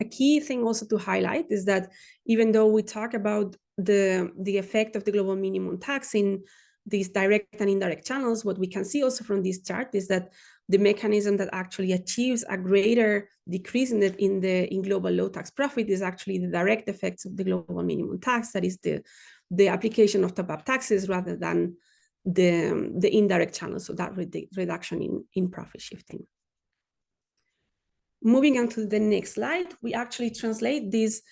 A key thing also to highlight is that even though we talk about the effect of the global minimum tax in these direct and indirect channels, what we can see also from this chart is that the mechanism that actually achieves a greater decrease in global low tax profit is actually the direct effects of the global minimum tax, that is the application of top-up taxes rather than the indirect channels, so that reduction in profit shifting. Moving on to the next slide, we actually translate this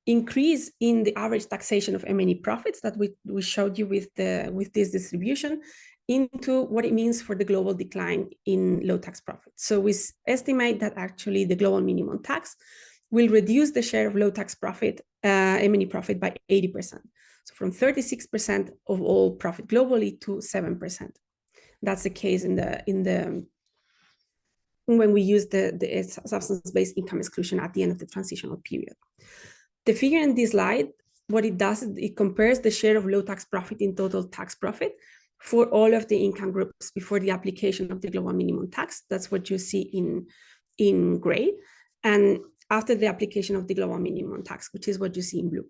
increase in the average taxation of MNE profits that we showed you with this distribution into what it means for the global decline in low tax profits. So we estimate that actually the global minimum tax will reduce the share of low tax profit, MNE profit, by 80%. So from 36% of all profit globally to 7%. That's the case when we use the substance-based income exclusion at the end of the transitional period. The figure in this slide, what it does is it compares the share of low tax profit in total tax profit for all of the income groups before the application of the global minimum tax. That's what you see in gray. And after the application of the global minimum tax, which is what you see in blue.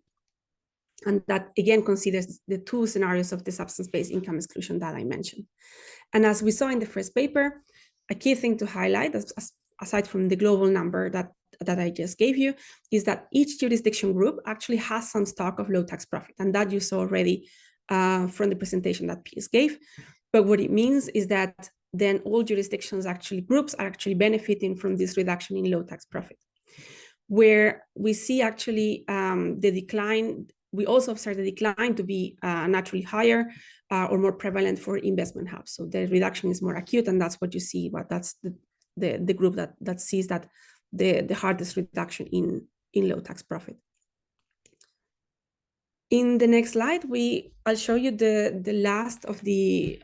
And that again considers the two scenarios of the substance-based income exclusion that I mentioned. And as we saw in the first paper, a key thing to highlight, aside from the global number that I just gave you, is that each jurisdiction group actually has some stock of low tax profit. And that you saw already from the presentation that Piers gave. But what it means is that then all jurisdictions groups are actually benefiting from this reduction in low tax profit. Where we see actually the decline, we also observe the decline to be naturally higher or more prevalent for investment hubs. So the reduction is more acute, and that's what you see, but that's the group that sees that the hardest reduction in low tax profit. In the next slide, I'll show you the last of the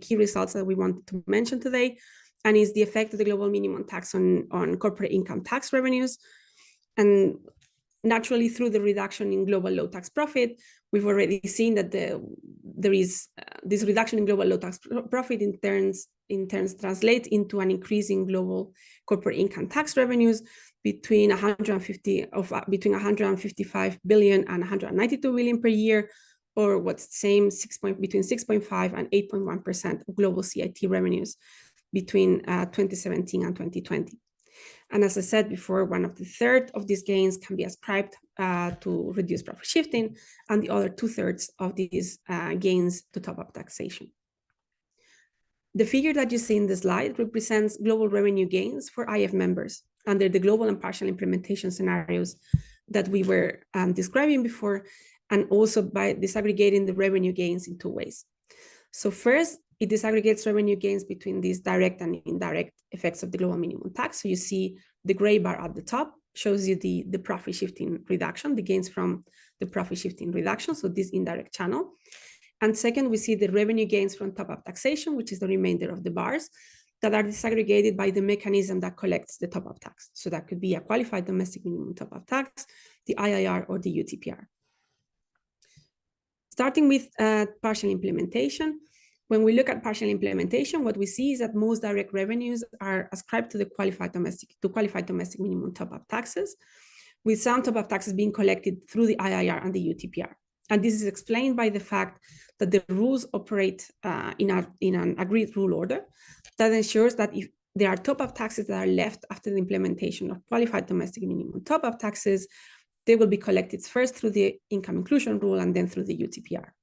key results that we wanted to mention today, and is the effect of the global minimum tax on corporate income tax revenues. And naturally, through the reduction in global low tax profit, we've already seen that there is this reduction in global low tax profit in turns translate into an increase in global corporate income tax revenues between 155 billion and 192 billion per year, or what's the same between 6.5 and 8.1% of global CIT revenues between 2017 and 2020. And as I said before, one of the third of these gains can be ascribed to reduced profit shifting, and the other 2/3 of these gains to top-up taxation. The figure that you see in the slide represents global revenue gains for IF members under the global and partial implementation scenarios that we were describing before, and also by disaggregating the revenue gains in two ways. So first, it disaggregates revenue gains between these direct and indirect effects of the global minimum tax. So you see the gray bar at the top shows you the profit shifting reduction, the gains from the profit shifting reduction, so this indirect channel. And second, we see the revenue gains from top-up taxation, which is the remainder of the bars, that are disaggregated by the mechanism that collects the top-up tax. So that could be a qualified domestic minimum top-up tax, the IIR, or the UTPR. Starting with partial implementation, when we look at partial implementation, what we see is that most direct revenues are ascribed to the qualified domestic minimum top-up taxes, with some top-up taxes being collected through the IIR and the UTPR. And this is explained by the fact that the rules operate in an agreed rule order that ensures that if there are top-up taxes that are left after the implementation of qualified domestic minimum top-up taxes, they will be collected first through the income inclusion rule and then through the UTPR.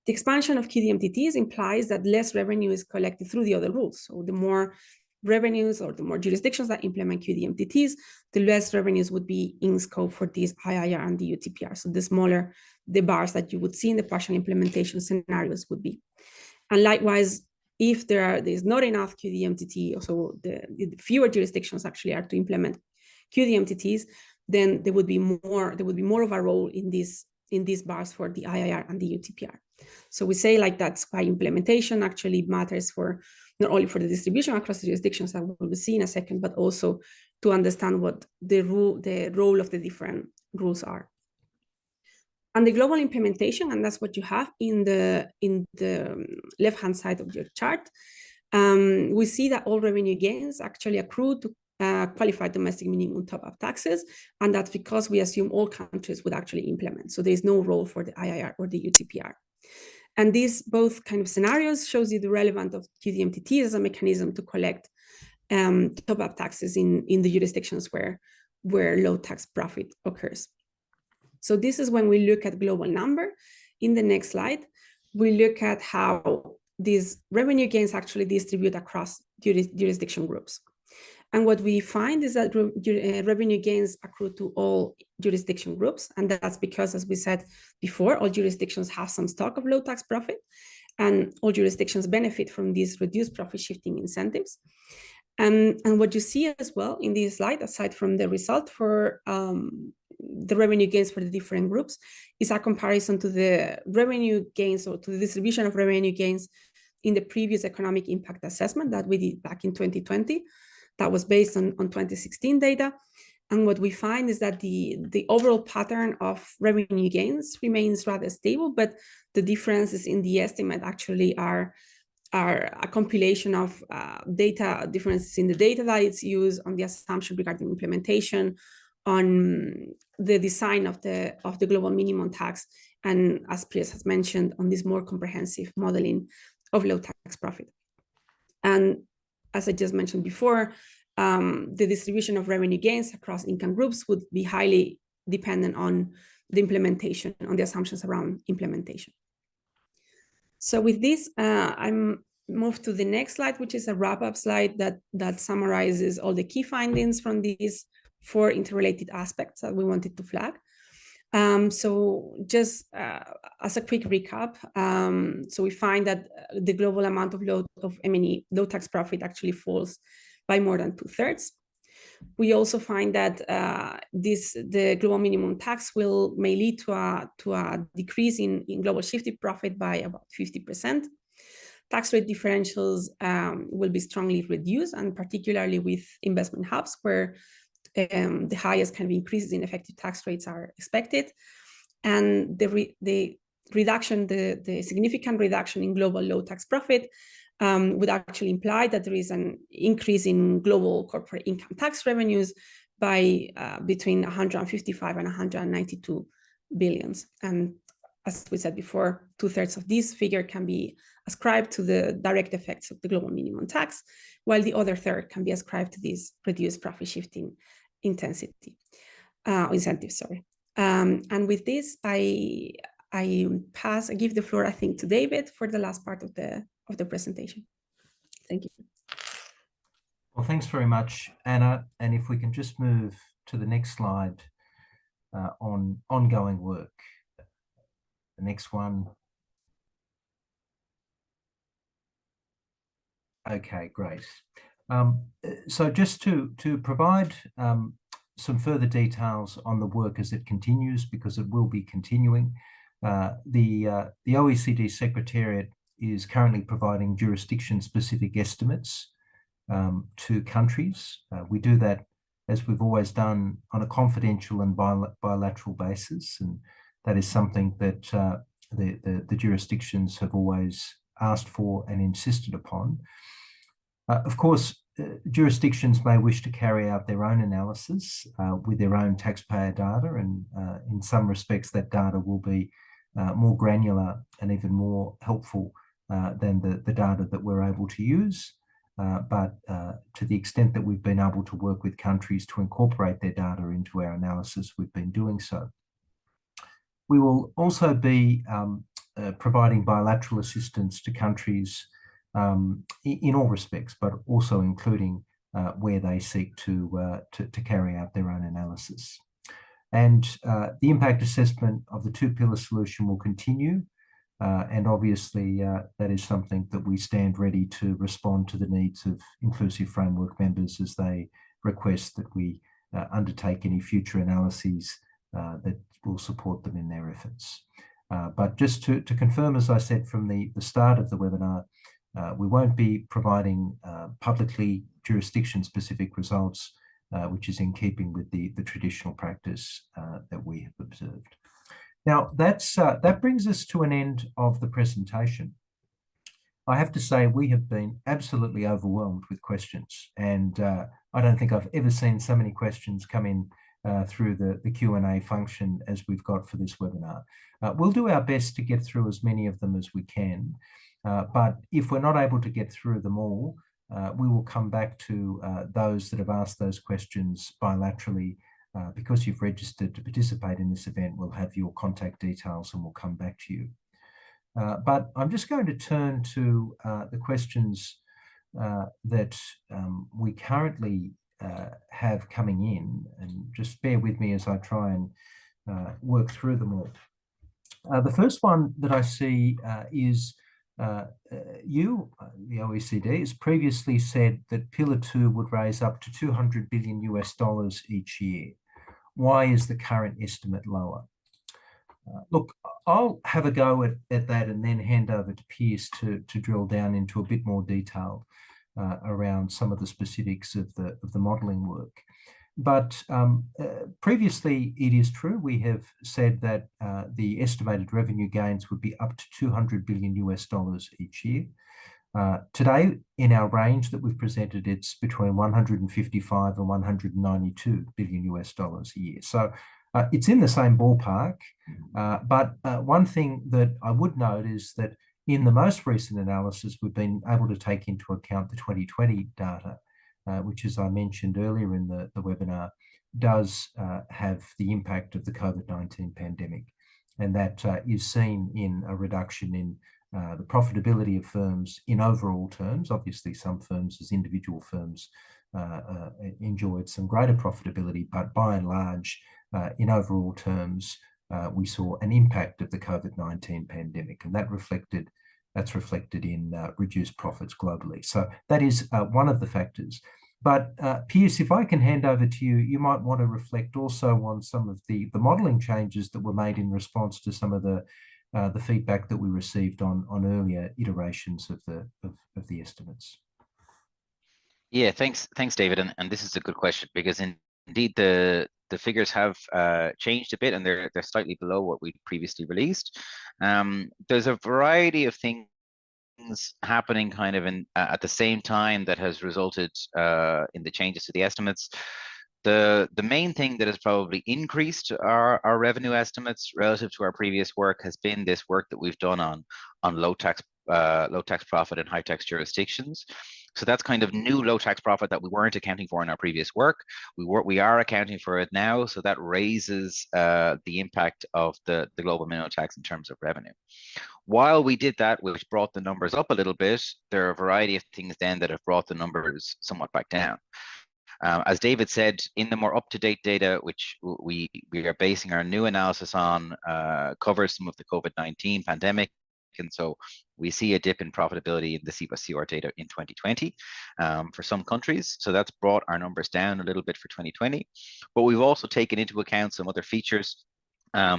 The expansion of QDMTTs implies that less revenue is collected through the other rules. So the more revenues or the more jurisdictions that implement QDMTTs, the less revenues would be in scope for these IIR and the UTPR. So the smaller the bars that you would see in the partial implementation scenarios would be. And likewise, if there is not enough QDMTT, so the fewer jurisdictions actually are to implement QDMTTs, then there would be more of a role in these bars for the IIR and the UTPR. So we say like that's why implementation actually matters for not only for the distribution across the jurisdictions that we'll see in a second, but also to understand what the role of the different rules are. And the global implementation, and that's what you have in the left-hand side of your chart, we see that all revenue gains actually accrue to qualified domestic minimum top-up taxes, and that's because we assume all countries would actually implement. So there's no role for the IIR or the UTPR. And these both kind of scenarios shows you the relevance of QDMTT as a mechanism to collect top-up taxes in the jurisdictions where low tax profit occurs. So this is when we look at global number. In the next slide, we look at how these revenue gains actually distribute across jurisdiction groups. And what we find is that revenue gains accrue to all jurisdiction groups. And that's because, as we said before, all jurisdictions have some stock of low tax profit, and all jurisdictions benefit from these reduced profit shifting incentives. And what you see as well in this slide, aside from the result for the revenue gains for the different groups, is a comparison to the revenue gains or to the distribution of revenue gains in the previous economic impact assessment that we did back in 2020. That was based on 2016 data. And what we find is that the overall pattern of revenue gains remains rather stable, but the differences in the estimate actually are a compilation of data differences in the data that it's used, on the assumption regarding implementation, on the design of the global minimum tax, and as Piers has mentioned, on this more comprehensive modeling of low tax profit. And as I just mentioned before, the distribution of revenue gains across income groups would be highly dependent on the implementation, on the assumptions around implementation. So with this, I'm moved to the next slide, which is a wrap-up slide that summarizes all the key findings from these 4 interrelated aspects that we wanted to flag. So just as a quick recap, so we find that the global amount of MNE, low tax profit, actually falls by more than 2/3. We also find that the global minimum tax may lead to a decrease in global shifted profit by about 50%. Tax rate differentials will be strongly reduced, and particularly with investment hubs where the highest kind of increases in effective tax rates are expected. And the significant reduction in global low tax profit would actually imply that there is an increase in global corporate income tax revenues by between 155 and 192 billions. And as we said before, 2/3 of this figure can be ascribed to the direct effects of the global minimum tax, while the other third can be ascribed to this reduced profit shifting incentive. And with this, I give the floor, I think, to David for the last part of the presentation. Thank you. Well, thanks very much, Anna. And if we can just move to the next slide on ongoing work. The next one. Okay, great. So just to provide some further details on the work as it continues, because it will be continuing, the OECD Secretariat is currently providing jurisdiction-specific estimates to countries. We do that, as we've always done, on a confidential and bilateral basis, and that is something that the jurisdictions have always asked for and insisted upon. Of course, jurisdictions may wish to carry out their own analysis with their own taxpayer data, and in some respects that data will be more granular and even more helpful than the data that we're able to use. But to the extent that we've been able to work with countries to incorporate their data into our analysis, we've been doing so. We will also be providing bilateral assistance to countries in all respects, but also including where they seek to carry out their own analysis. And the impact assessment of the two-pillar solution will continue. And obviously, that is something that we stand ready to respond to the needs of Inclusive Framework members as they request that we undertake any future analyses that will support them in their efforts. But just to confirm, as I said from the start of the webinar, we won't be providing publicly jurisdiction-specific results, which is in keeping with the traditional practice that we have observed. Now, that brings us to an end of the presentation. I have to say we have been absolutely overwhelmed with questions, and I don't think I've ever seen so many questions come in through the Q&A function as we've got for this webinar. We'll do our best to get through as many of them as we can, but if we're not able to get through them all, we will come back to those that have asked those questions bilaterally. Because you've registered to participate in this event, we'll have your contact details and we'll come back to you. But I'm just going to turn to the questions that we currently have coming in, and just bear with me as I try and work through them all. The first one that I see is the OECD, has previously said that Pillar 2 would raise up to $200 billion each year. Why is the current estimate lower? Look, I'll have a go at that and then hand over to Piers to drill down into a bit more detail around some of the specifics of the modelling work. But previously, it is true, we have said that the estimated revenue gains would be up to $200 billion each year. Today, in our range that we've presented, it's between 155 and 192 billion US dollars a year. So it's in the same ballpark. But one thing that I would note is that in the most recent analysis, we've been able to take into account the 2020 data, which, as I mentioned earlier in the webinar, does have the impact of the COVID-19 pandemic. And that is seen in a reduction in the profitability of firms in overall terms. Obviously, some firms as individual firms enjoyed some greater profitability, but by and large, in overall terms, we saw an impact of the COVID-19 pandemic, and that's reflected in reduced profits globally. So that is one of the factors. But Piers, if I can hand over to you, you might want to reflect also on some of the modelling changes that were made in response to some of the feedback that we received on earlier iterations of the estimates. Yeah, thanks, David. And this is a good question, because indeed the figures have changed a bit, and they're slightly below what we previously released. There's a variety of things happening kind of at the same time that has resulted in the changes to the estimates. The main thing that has probably increased our revenue estimates relative to our previous work has been this work that we've done on low tax profit in high tax jurisdictions. So that's kind of new low tax profit that we weren't accounting for in our previous work. We are accounting for it now, so that raises the impact of the global minimum tax in terms of revenue. While we did that, which brought the numbers up a little bit, there are a variety of things then that have brought the numbers somewhat back down. As David said, in the more up-to-date data, which we are basing our new analysis on, covers some of the COVID-19 pandemic. And so we see a dip in profitability in the C+CR data in 2020 for some countries. So that's brought our numbers down a little bit for 2020. But we've also taken into account some other features.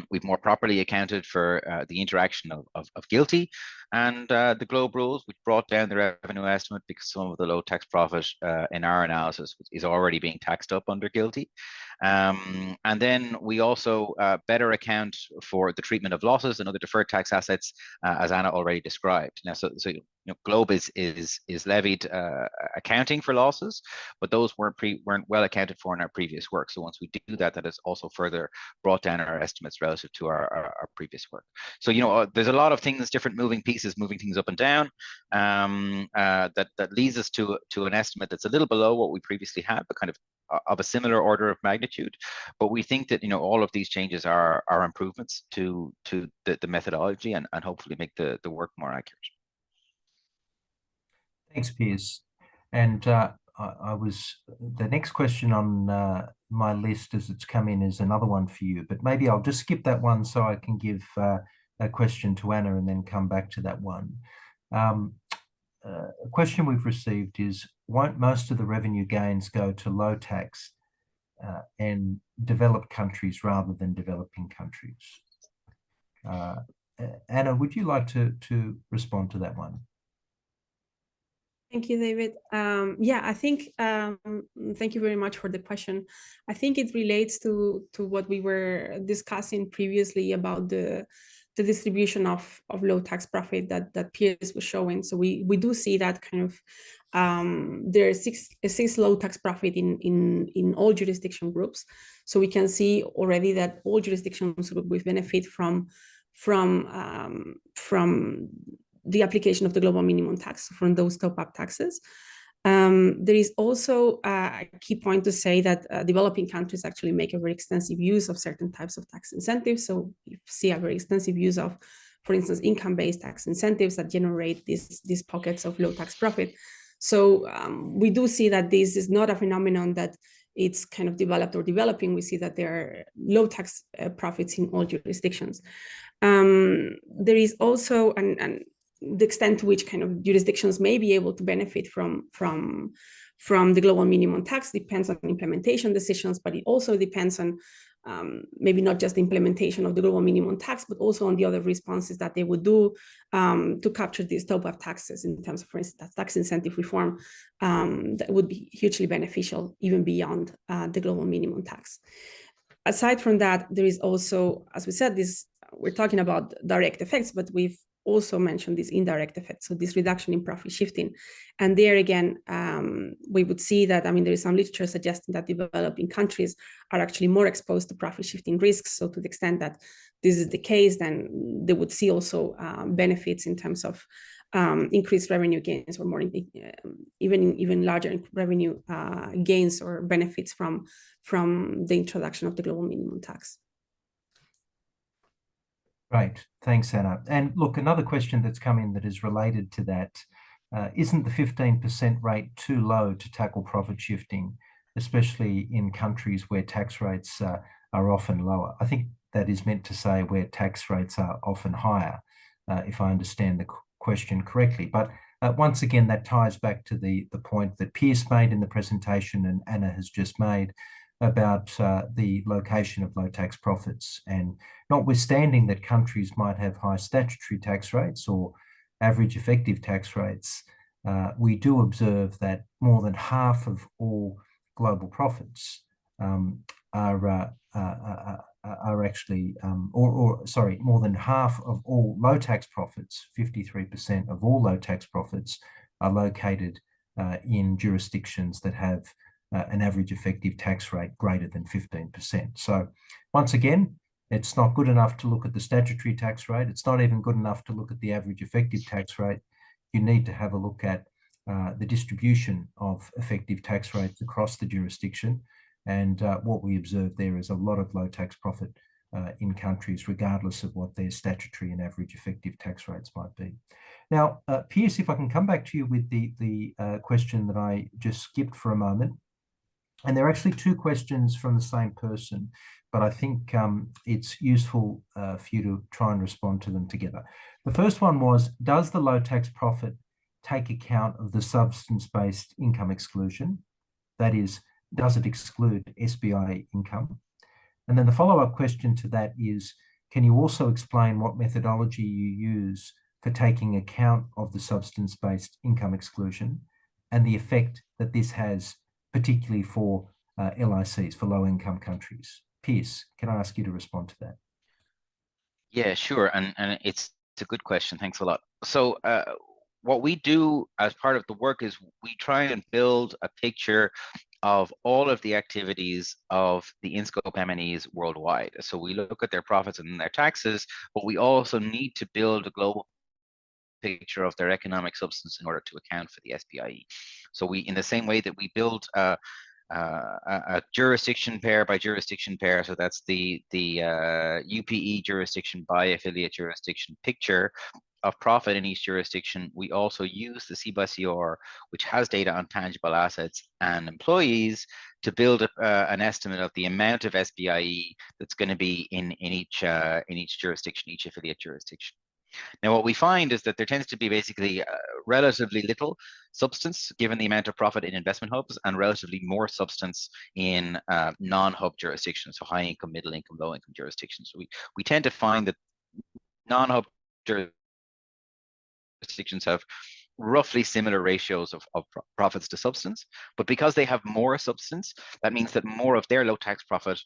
We've more properly accounted for the interaction of GILTI and the GLOBE rules, which brought down the revenue estimate because some of the low tax profit in our analysis is already being taxed up under GILTI. And then we also better account for the treatment of losses and other deferred tax assets, as Anna already described. Now, so GLOBE is levied accounting for losses, but those weren't well accounted for in our previous work. So once we do that, that has also further brought down our estimates relative to our previous work. So there's a lot of things, different moving pieces, moving things up and down, that leads us to an estimate that's a little below what we previously had, but kind of a similar order of magnitude. But we think that all of these changes are improvements to the methodology and hopefully make the work more accurate. Thanks, Piers. And the next question on my list as it's come in is another one for you, but maybe I'll just skip that one so I can give a question to Anna and then come back to that one. A question we've received is, won't most of the revenue gains go to low tax and developed countries rather than developing countries? Anna, would you like to respond to that one? Thank you, David. Yeah, I think, thank you very much for the question. I think it relates to what we were discussing previously about the distribution of low tax profit that Piers was showing. So we do see that kind of, there are six low tax profit in all jurisdiction groups. So we can see already that all jurisdictions will benefit from the application of the global minimum tax, from those top-up taxes. There is also a key point to say that developing countries actually make a very extensive use of certain types of tax incentives. So you see a very extensive use of, for instance, income-based tax incentives that generate these pockets of low tax profit. So we do see that this is not a phenomenon that it's kind of developed or developing. We see that there are low tax profits in all jurisdictions. There is also the extent to which kind of jurisdictions may be able to benefit from the global minimum tax depends on implementation decisions, but it also depends on maybe not just the implementation of the global minimum tax, but also on the other responses that they would do to capture these top-up taxes in terms of, for instance, tax incentive reform that would be hugely beneficial even beyond the global minimum tax. Aside from that, there is also, as we said, we're talking about direct effects, but we've also mentioned these indirect effects, so this reduction in profit shifting. And there again, we would see that, there is some literature suggesting that developing countries are actually more exposed to profit shifting risks. So to the extent that this is the case, then they would see also benefits in terms of increased revenue gains, or more even larger revenue gains or benefits from the introduction of the global minimum tax. Great, thanks, Anna. And look, another question that's come in that is related to that, isn't the 15% rate too low to tackle profit shifting, especially in countries where tax rates are often lower? I think that is meant to say where tax rates are often higher, if I understand the question correctly. But Once again, that ties back to the point that Pierce made in the presentation and Anna has just made about the location of low tax profits. And notwithstanding that countries might have high statutory tax rates or average effective tax rates, we do observe that more than half of all global profits are actually, sorry, more than half of all low tax profits, 53% of all low tax profits are located in jurisdictions that have an average effective tax rate greater than 15%. So once again, it's not good enough to look at the statutory tax rate. It's not even good enough to look at the average effective tax rate. You need to have a look at the distribution of effective tax rates across the jurisdiction. And what we observe there is a lot of low tax profit in countries, regardless of what their statutory and average effective tax rates might be. Now, Pierce, if I can come back to you with the question that I just skipped for a moment. And there are actually two questions from the same person, but I think it's useful for you to try and respond to them together. The first one was, does the low tax profit take account of the substance-based income exclusion? That is, does it exclude SBI income? And then the follow-up question to that is, can you also explain what methodology you use for taking account of the substance-based income exclusion and the effect that this has, particularly for LICs, for low-income countries? Pierce, can I ask you to respond to that? Yeah, sure. And it's a good question. Thanks a lot. So what we do as part of the work is we try and build a picture of all of the activities of the in-scope MNEs worldwide. So we look at their profits and their taxes, but we also need to build a global picture of their economic substance in order to account for the SBIE. So we, in the same way that we build a jurisdiction pair by jurisdiction pair, so that's the UPE jurisdiction by affiliate jurisdiction picture of profit in each jurisdiction, we also use the C by CR, which has data on tangible assets and employees, to build an estimate of the amount of SBIE that's going to be in each jurisdiction, each affiliate jurisdiction. Now, what we find is that there tends to be basically relatively little substance given the amount of profit in investment hubs, and relatively more substance in non-hub jurisdictions, so high income, middle income, low income jurisdictions. So we tend to find that non-hub jurisdictions have roughly similar ratios of profits to substance, but because they have more substance, that means that more of their low tax profit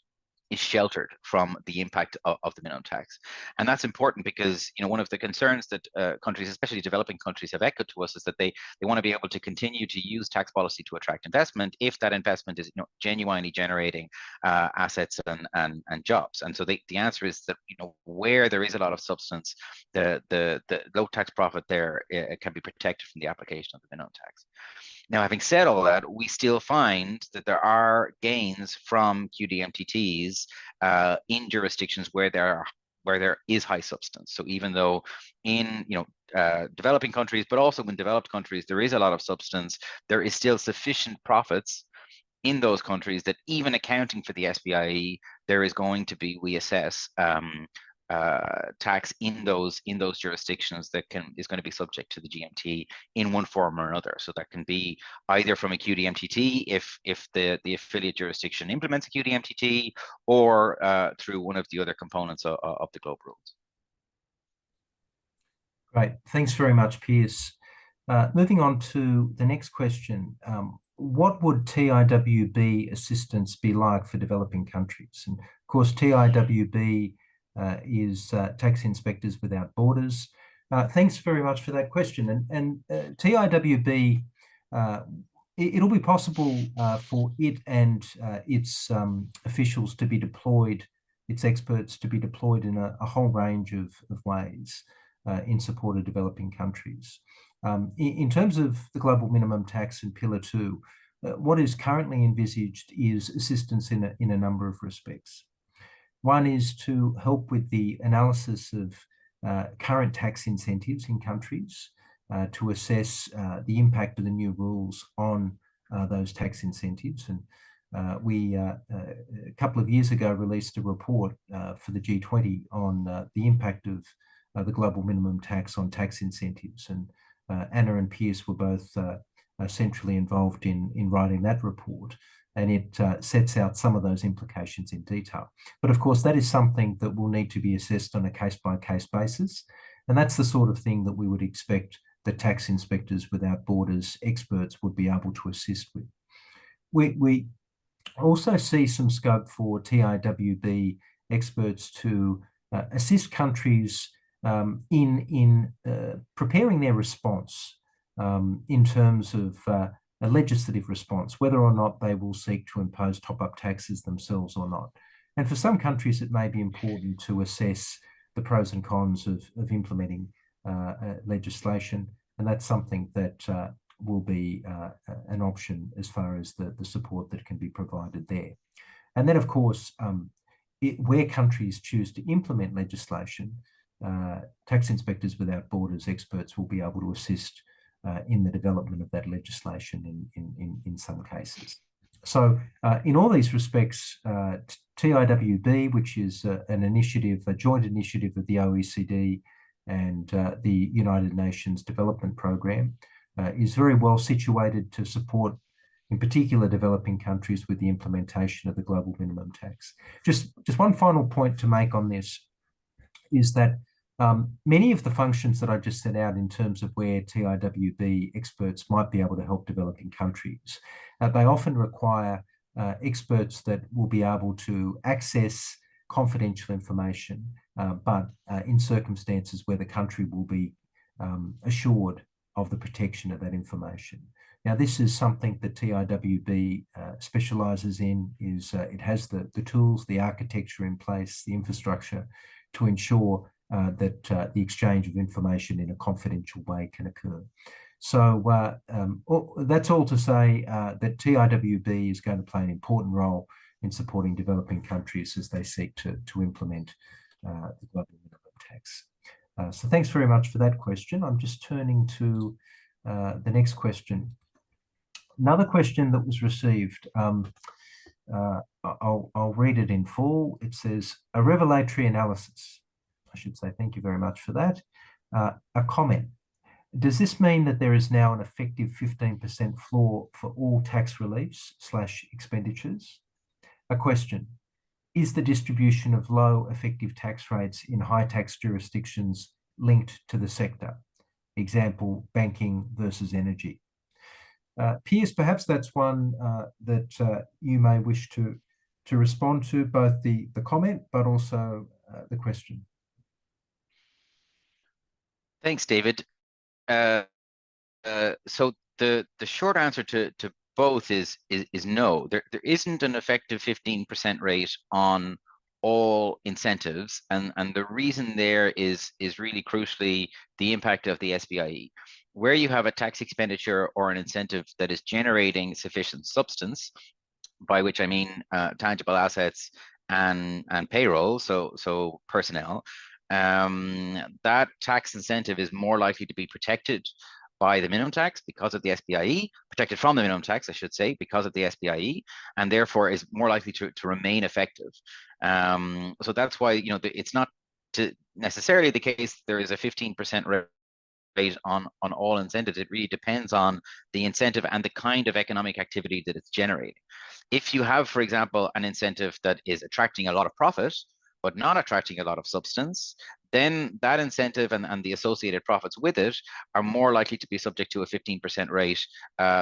is sheltered from the impact of the minimum tax. And that's important because, you know, one of the concerns that countries, especially developing countries, have echoed to us is that they want to be able to continue to use tax policy to attract investment if that investment is, you know, genuinely generating assets and jobs. And so the answer is that, you know, where there is a lot of substance, the low tax profit there can be protected from the application of the minimum tax. Now, having said all that, we still find that there are gains from QDMTTs in jurisdictions where there is high substance. So even though in, you know, developing countries, but also in developed countries, there is a lot of substance, there is still sufficient profits in those countries that even accounting for the SBIE, there is going to be, we assess, tax in those jurisdictions that is going to be subject to the GMT in one form or another. So that can be either from a QDMTT if the affiliate jurisdiction implements a QDMTT, or through one of the other components of the GLOBE rules. Great, thanks very much, Pierce. Moving on to the next question. What would TIWB assistance be like for developing countries? And of course, TIWB is Tax Inspectors Without Borders. Thanks very much for that question. And TIWB, it'll be possible for it and its officials to be deployed, its experts to be deployed in a whole range of ways in support of developing countries. In terms of the global minimum tax and Pillar 2, what is currently envisaged is assistance in a number of respects. One is to help with the analysis of current tax incentives in countries to assess the impact of the new rules on those tax incentives. And we, a couple of years ago, released a report for the G20 on the impact of the global minimum tax on tax incentives. And Anna and Piers were both centrally involved in writing that report, and it sets out some of those implications in detail. But of course, that is something that will need to be assessed on a case-by-case basis, and that's the sort of thing that we would expect that Tax Inspectors Without Borders experts would be able to assist with. We also see some scope for TIWB experts to assist countries in preparing their response in terms of a legislative response, whether or not they will seek to impose top-up taxes themselves or not. And for some countries, it may be important to assess the pros and cons of implementing legislation, and that's something that will be an option as far as the support that can be provided there. And then, of course, where countries choose to implement legislation, Tax Inspectors Without Borders experts will be able to assist in the development of that legislation in some cases. So in all these respects, TIWB, which is an initiative, a joint initiative of the OECD and the United Nations Development Programme, is very well situated to support, in particular, developing countries with the implementation of the global minimum tax. Just one final point to make on this is that many of the functions that I just set out in terms of where TIWB experts might be able to help developing countries, they often require experts that will be able to access confidential information, but in circumstances where the country will be assured of the protection of that information. Now, this is something that TIWB specialises in. It has the tools, the architecture in place, the infrastructure to ensure that the exchange of information in a confidential way can occur. So that's all to say that TIWB is going to play an important role in supporting developing countries as they seek to implement the global minimum tax. So thanks very much for that question. I'm just turning to the next question. Another question that was received, I'll read it in full. It says, a revelatory analysis. I should say thank you very much for that. A comment. Does this mean that there is now an effective 15% floor for all tax reliefs / expenditures? A question. Is the distribution of low effective tax rates in high tax jurisdictions linked to the sector? Example, banking versus energy. Piers, perhaps that's one that you may wish to respond to, both the comment but also the question. Thanks, David. So the short answer to both is no. There isn't an effective 15% rate on all incentives, and the reason there is really crucially the impact of the SBIE. Where you have a tax expenditure or an incentive that is generating sufficient substance, by which I mean tangible assets and payroll, so personnel, that tax incentive is more likely to be protected by the minimum tax because of the SBIE, protected from the minimum tax, I should say, because of the SBIE, and therefore is more likely to remain effective. So that's why, you know, it's not necessarily the case there is a 15% rate on all incentives. It really depends on the incentive and the kind of economic activity that it's generating. If you have, for example, an incentive that is attracting a lot of profit, but not attracting a lot of substance, then that incentive and the associated profits with it are more likely to be subject to a 15% rate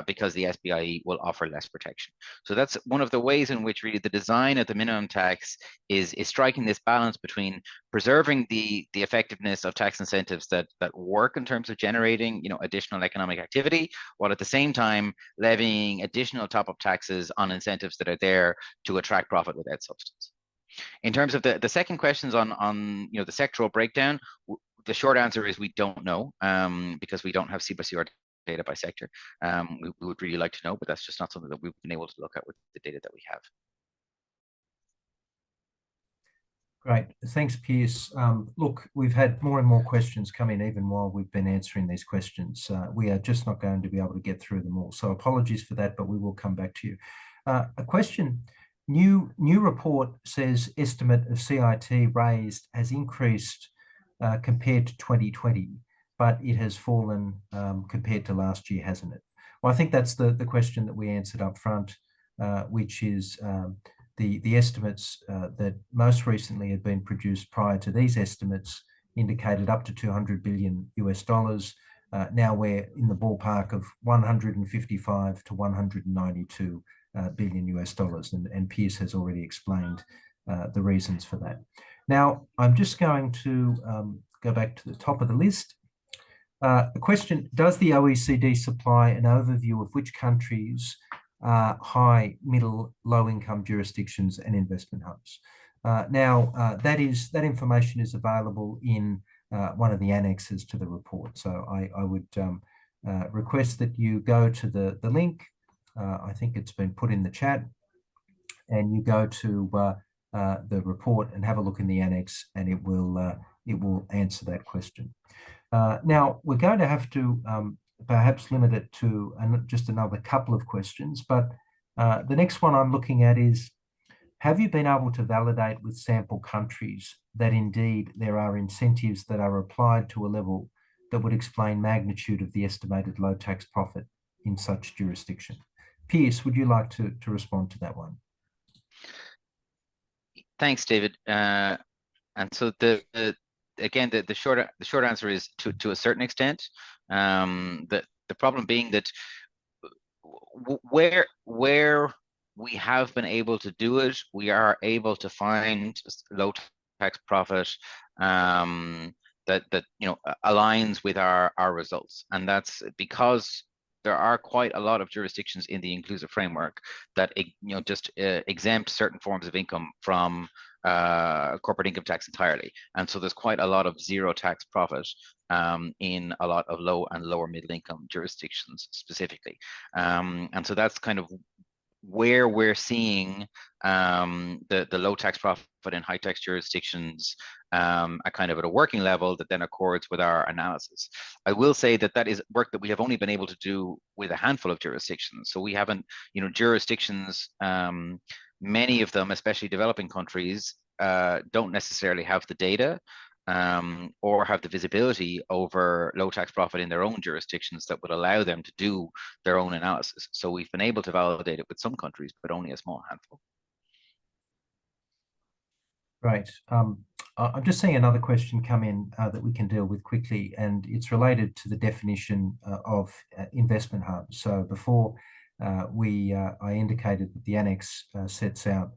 because the SBIE will offer less protection. So that's one of the ways in which really the design of the minimum tax is striking this balance between preserving the effectiveness of tax incentives that work in terms of generating, you know, additional economic activity, while at the same time levying additional top-up taxes on incentives that are there to attract profit without substance. In terms of the second questions on you know, the sectoral breakdown, the short answer is we don't know because we don't have CBCR data by sector. We would really like to know, but that's just not something that we've been able to look at with the data that we have. Great, thanks, Piers. Look, we've had more and more questions come in even while we've been answering these questions. We are just not going to be able to get through them all. So apologies for that, but we will come back to you. A question. New report says estimate of CIT raised has increased compared to 2020, but it has fallen compared to last year, hasn't it? Well, I think that's the question that we answered up front, which is the estimates that most recently had been produced prior to these estimates indicated up to 200 billion US dollars. Now we're in the ballpark of 155 to 192 billion US dollars, and Piers has already explained the reasons for that. Now, I'm just going to go back to the top of the list. The question, does the OECD supply an overview of which countries are high, middle, low-income jurisdictions and investment hubs? That information is available in one of the annexes to the report. So I would request that you go to the link. I think it's been put in the chat, and you go to the report and have a look in the annex, and it will answer that question. Now, we're going to have to perhaps limit it to just another couple of questions, but the next one I'm looking at is, have you been able to validate with sample countries that indeed there are incentives that are applied to a level that would explain magnitude of the estimated low tax profit in such jurisdiction? Piers, would you like to respond to that one? Thanks, David. And so again, the short answer is to a certain extent. The problem being that where we have been able to do it, we are able to find low tax profit that aligns with our results, and that's because there are quite a lot of jurisdictions in the inclusive framework that just exempt certain forms of income from corporate income tax entirely, and so there's quite a lot of zero tax profit in a lot of low and lower middle income jurisdictions specifically, and so that's kind of where we're seeing the low tax profit in high tax jurisdictions kind of at a working level that then accords with our analysis. I will say that that is work that we have only been able to do with a handful of jurisdictions. So we haven't, jurisdictions, many of them, especially developing countries, don't necessarily have the data or have the visibility over low tax profit in their own jurisdictions that would allow them to do their own analysis. So we've been able to validate it with some countries, but only a small handful. Great. I'm just seeing another question come in that we can deal with quickly, and it's related to the definition of investment hub. So before I indicated that the annex sets out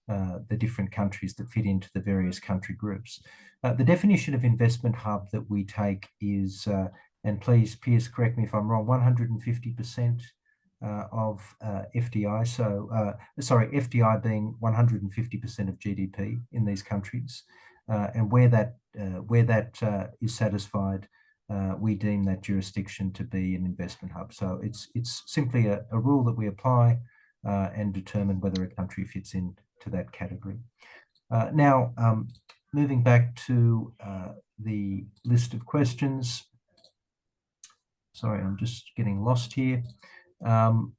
the different countries that fit into the various country groups. The definition of investment hub that we take is, and please, Piers, correct me if I'm wrong, 150% of FDI. So, sorry, FDI being 150% of GDP in these countries, and where that is satisfied, we deem that jurisdiction to be an investment hub. So it's simply a rule that we apply and determine whether a country fits into that category. Now, moving back to the list of questions. Sorry, I'm just getting lost here. On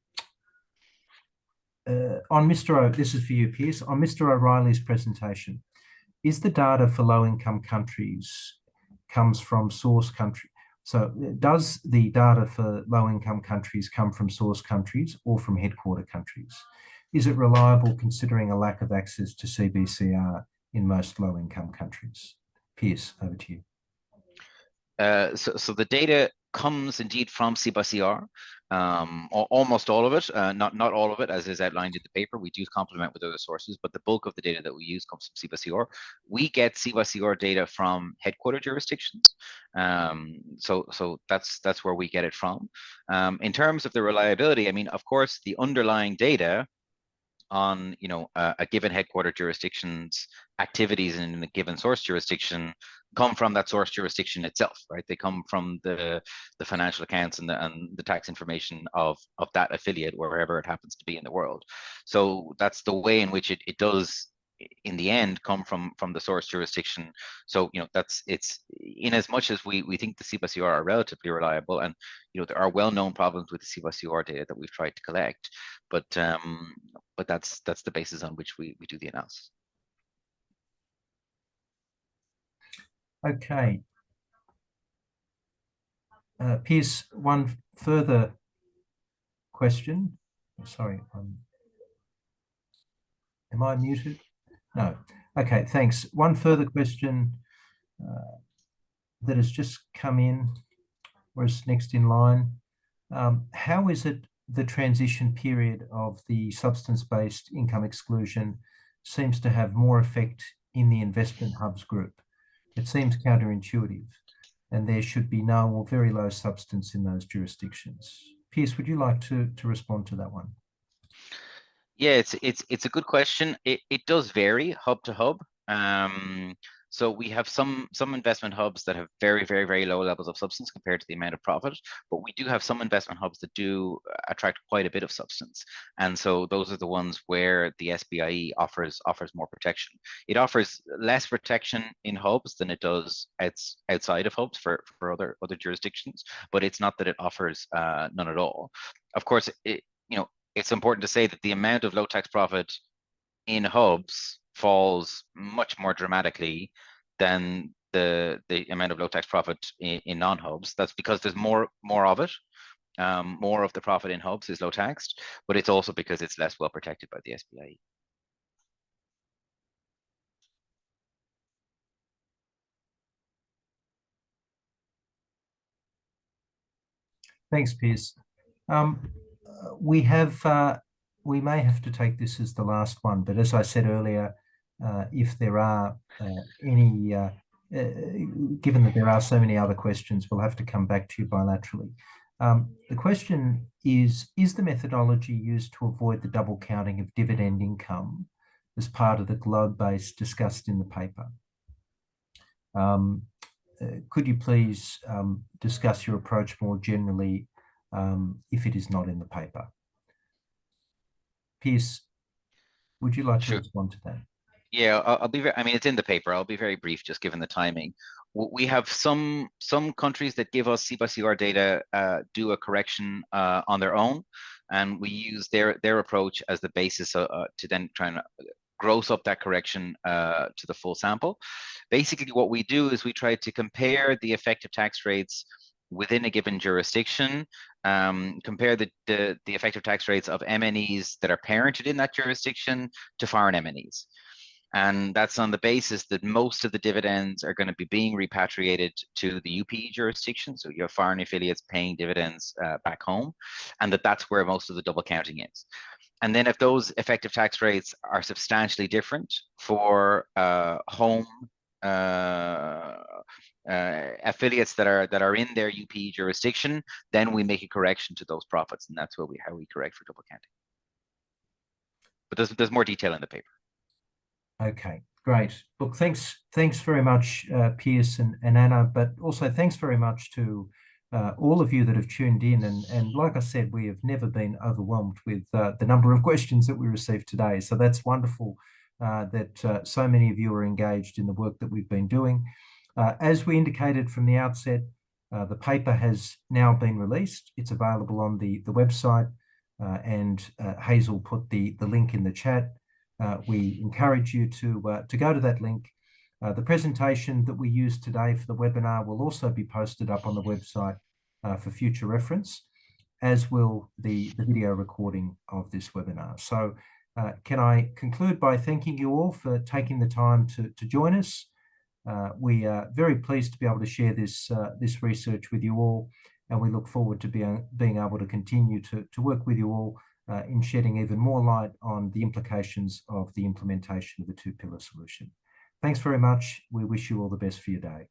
this is for you, Piers. On Mr. O'Reilly's presentation, is the data for low-income countries comes from source country? So does the data for low-income countries come from source countries or from headquarter countries? Is it reliable considering a lack of access to CBCR in most low-income countries? Piers, over to you. So the data comes indeed from CBCR, almost all of it, not all of it, as is outlined in the paper. We do complement with other sources, but the bulk of the data that we use comes from CBCR. We get CBCR data from headquarter jurisdictions, so that's where we get it from. In terms of the reliability, I mean, of course, the underlying data on a given headquarter jurisdiction's activities in a given source jurisdiction come from that source jurisdiction itself, right? They come from the financial accounts and the tax information of that affiliate, wherever it happens to be in the world. So that's the way in which it does in the end come from the source jurisdiction. So it's in as much as we think the CBCR are relatively reliable, and there are well-known problems with the CBCR data that we've tried to collect, but that's the basis on which we do the analysis. Okay. Piers, one further question. Sorry, am I muted? No. Okay, thanks. One further question that has just come in, or is next in line. How is it the transition period of the substance-based income exclusion seems to have more effect in the investment hubs group? It seems counterintuitive, and there should be no or very low substance in those jurisdictions. Piers, would you like to respond to that one? Yeah, it's a good question. It does vary hub to hub. So we have some investment hubs that have very, very, very low levels of substance compared to the amount of profit, but we do have some investment hubs that do attract quite a bit of substance. And so those are the ones where the SBIE offers more protection. It offers less protection in hubs than it does outside of hubs for other jurisdictions, but it's not that it offers none at all. Of course, it's important to say that the amount of low tax profit in hubs falls much more dramatically than the amount of low tax profit in non-hubs. That's because there's more of it. More of the profit in hubs is low taxed, but it's also because it's less well protected by the SBIE. Thanks, Piers. We may have to take this as the last one, but as I said earlier, if there are any, given that there are so many other questions, we'll have to come back to you bilaterally. The question is the methodology used to avoid the double counting of dividend income as part of the globe base discussed in the paper? Could you please discuss your approach more generally if it is not in the paper? Piers, would you like to respond to that? Yeah, I'll be very, I mean, it's in the paper. I'll be very brief, just given the timing. We have some countries that give us C/CR data, do a correction on their own, and we use their approach as the basis to then try and gross up that correction to the full sample. Basically, what we do is we try to compare the effective tax rates within a given jurisdiction, compare the effective tax rates of MNEs that are parented in that jurisdiction to foreign MNEs. And that's on the basis that most of the dividends are going to be being repatriated to the UPE jurisdiction. So you have foreign affiliates paying dividends back home, and that's where most of the double counting is. And then if those effective tax rates are substantially different for home affiliates that are in their UPE jurisdiction, then we make a correction to those profits, and that's how we correct for double counting. But there's more detail in the paper. Okay, great. Look, thanks very much, Piers and Anna, but also thanks very much to all of you that have tuned in. And like I said, we have never been overwhelmed with the number of questions that we received today. So that's wonderful that so many of you are engaged in the work that we've been doing. As we indicated from the outset, the paper has now been released. It's available on the website, and Hazel put the link in the chat. We encourage you to go to that link. The presentation that we used today for the webinar will also be posted up on the website for future reference, as will the video recording of this webinar. So can I conclude by thanking you all for taking the time to join us. We are very pleased to be able to share this research with you all, and we look forward to being able to continue to work with you all in shedding even more light on the implications of the implementation of the two-pillar solution. Thanks very much. We wish you all the best for your day.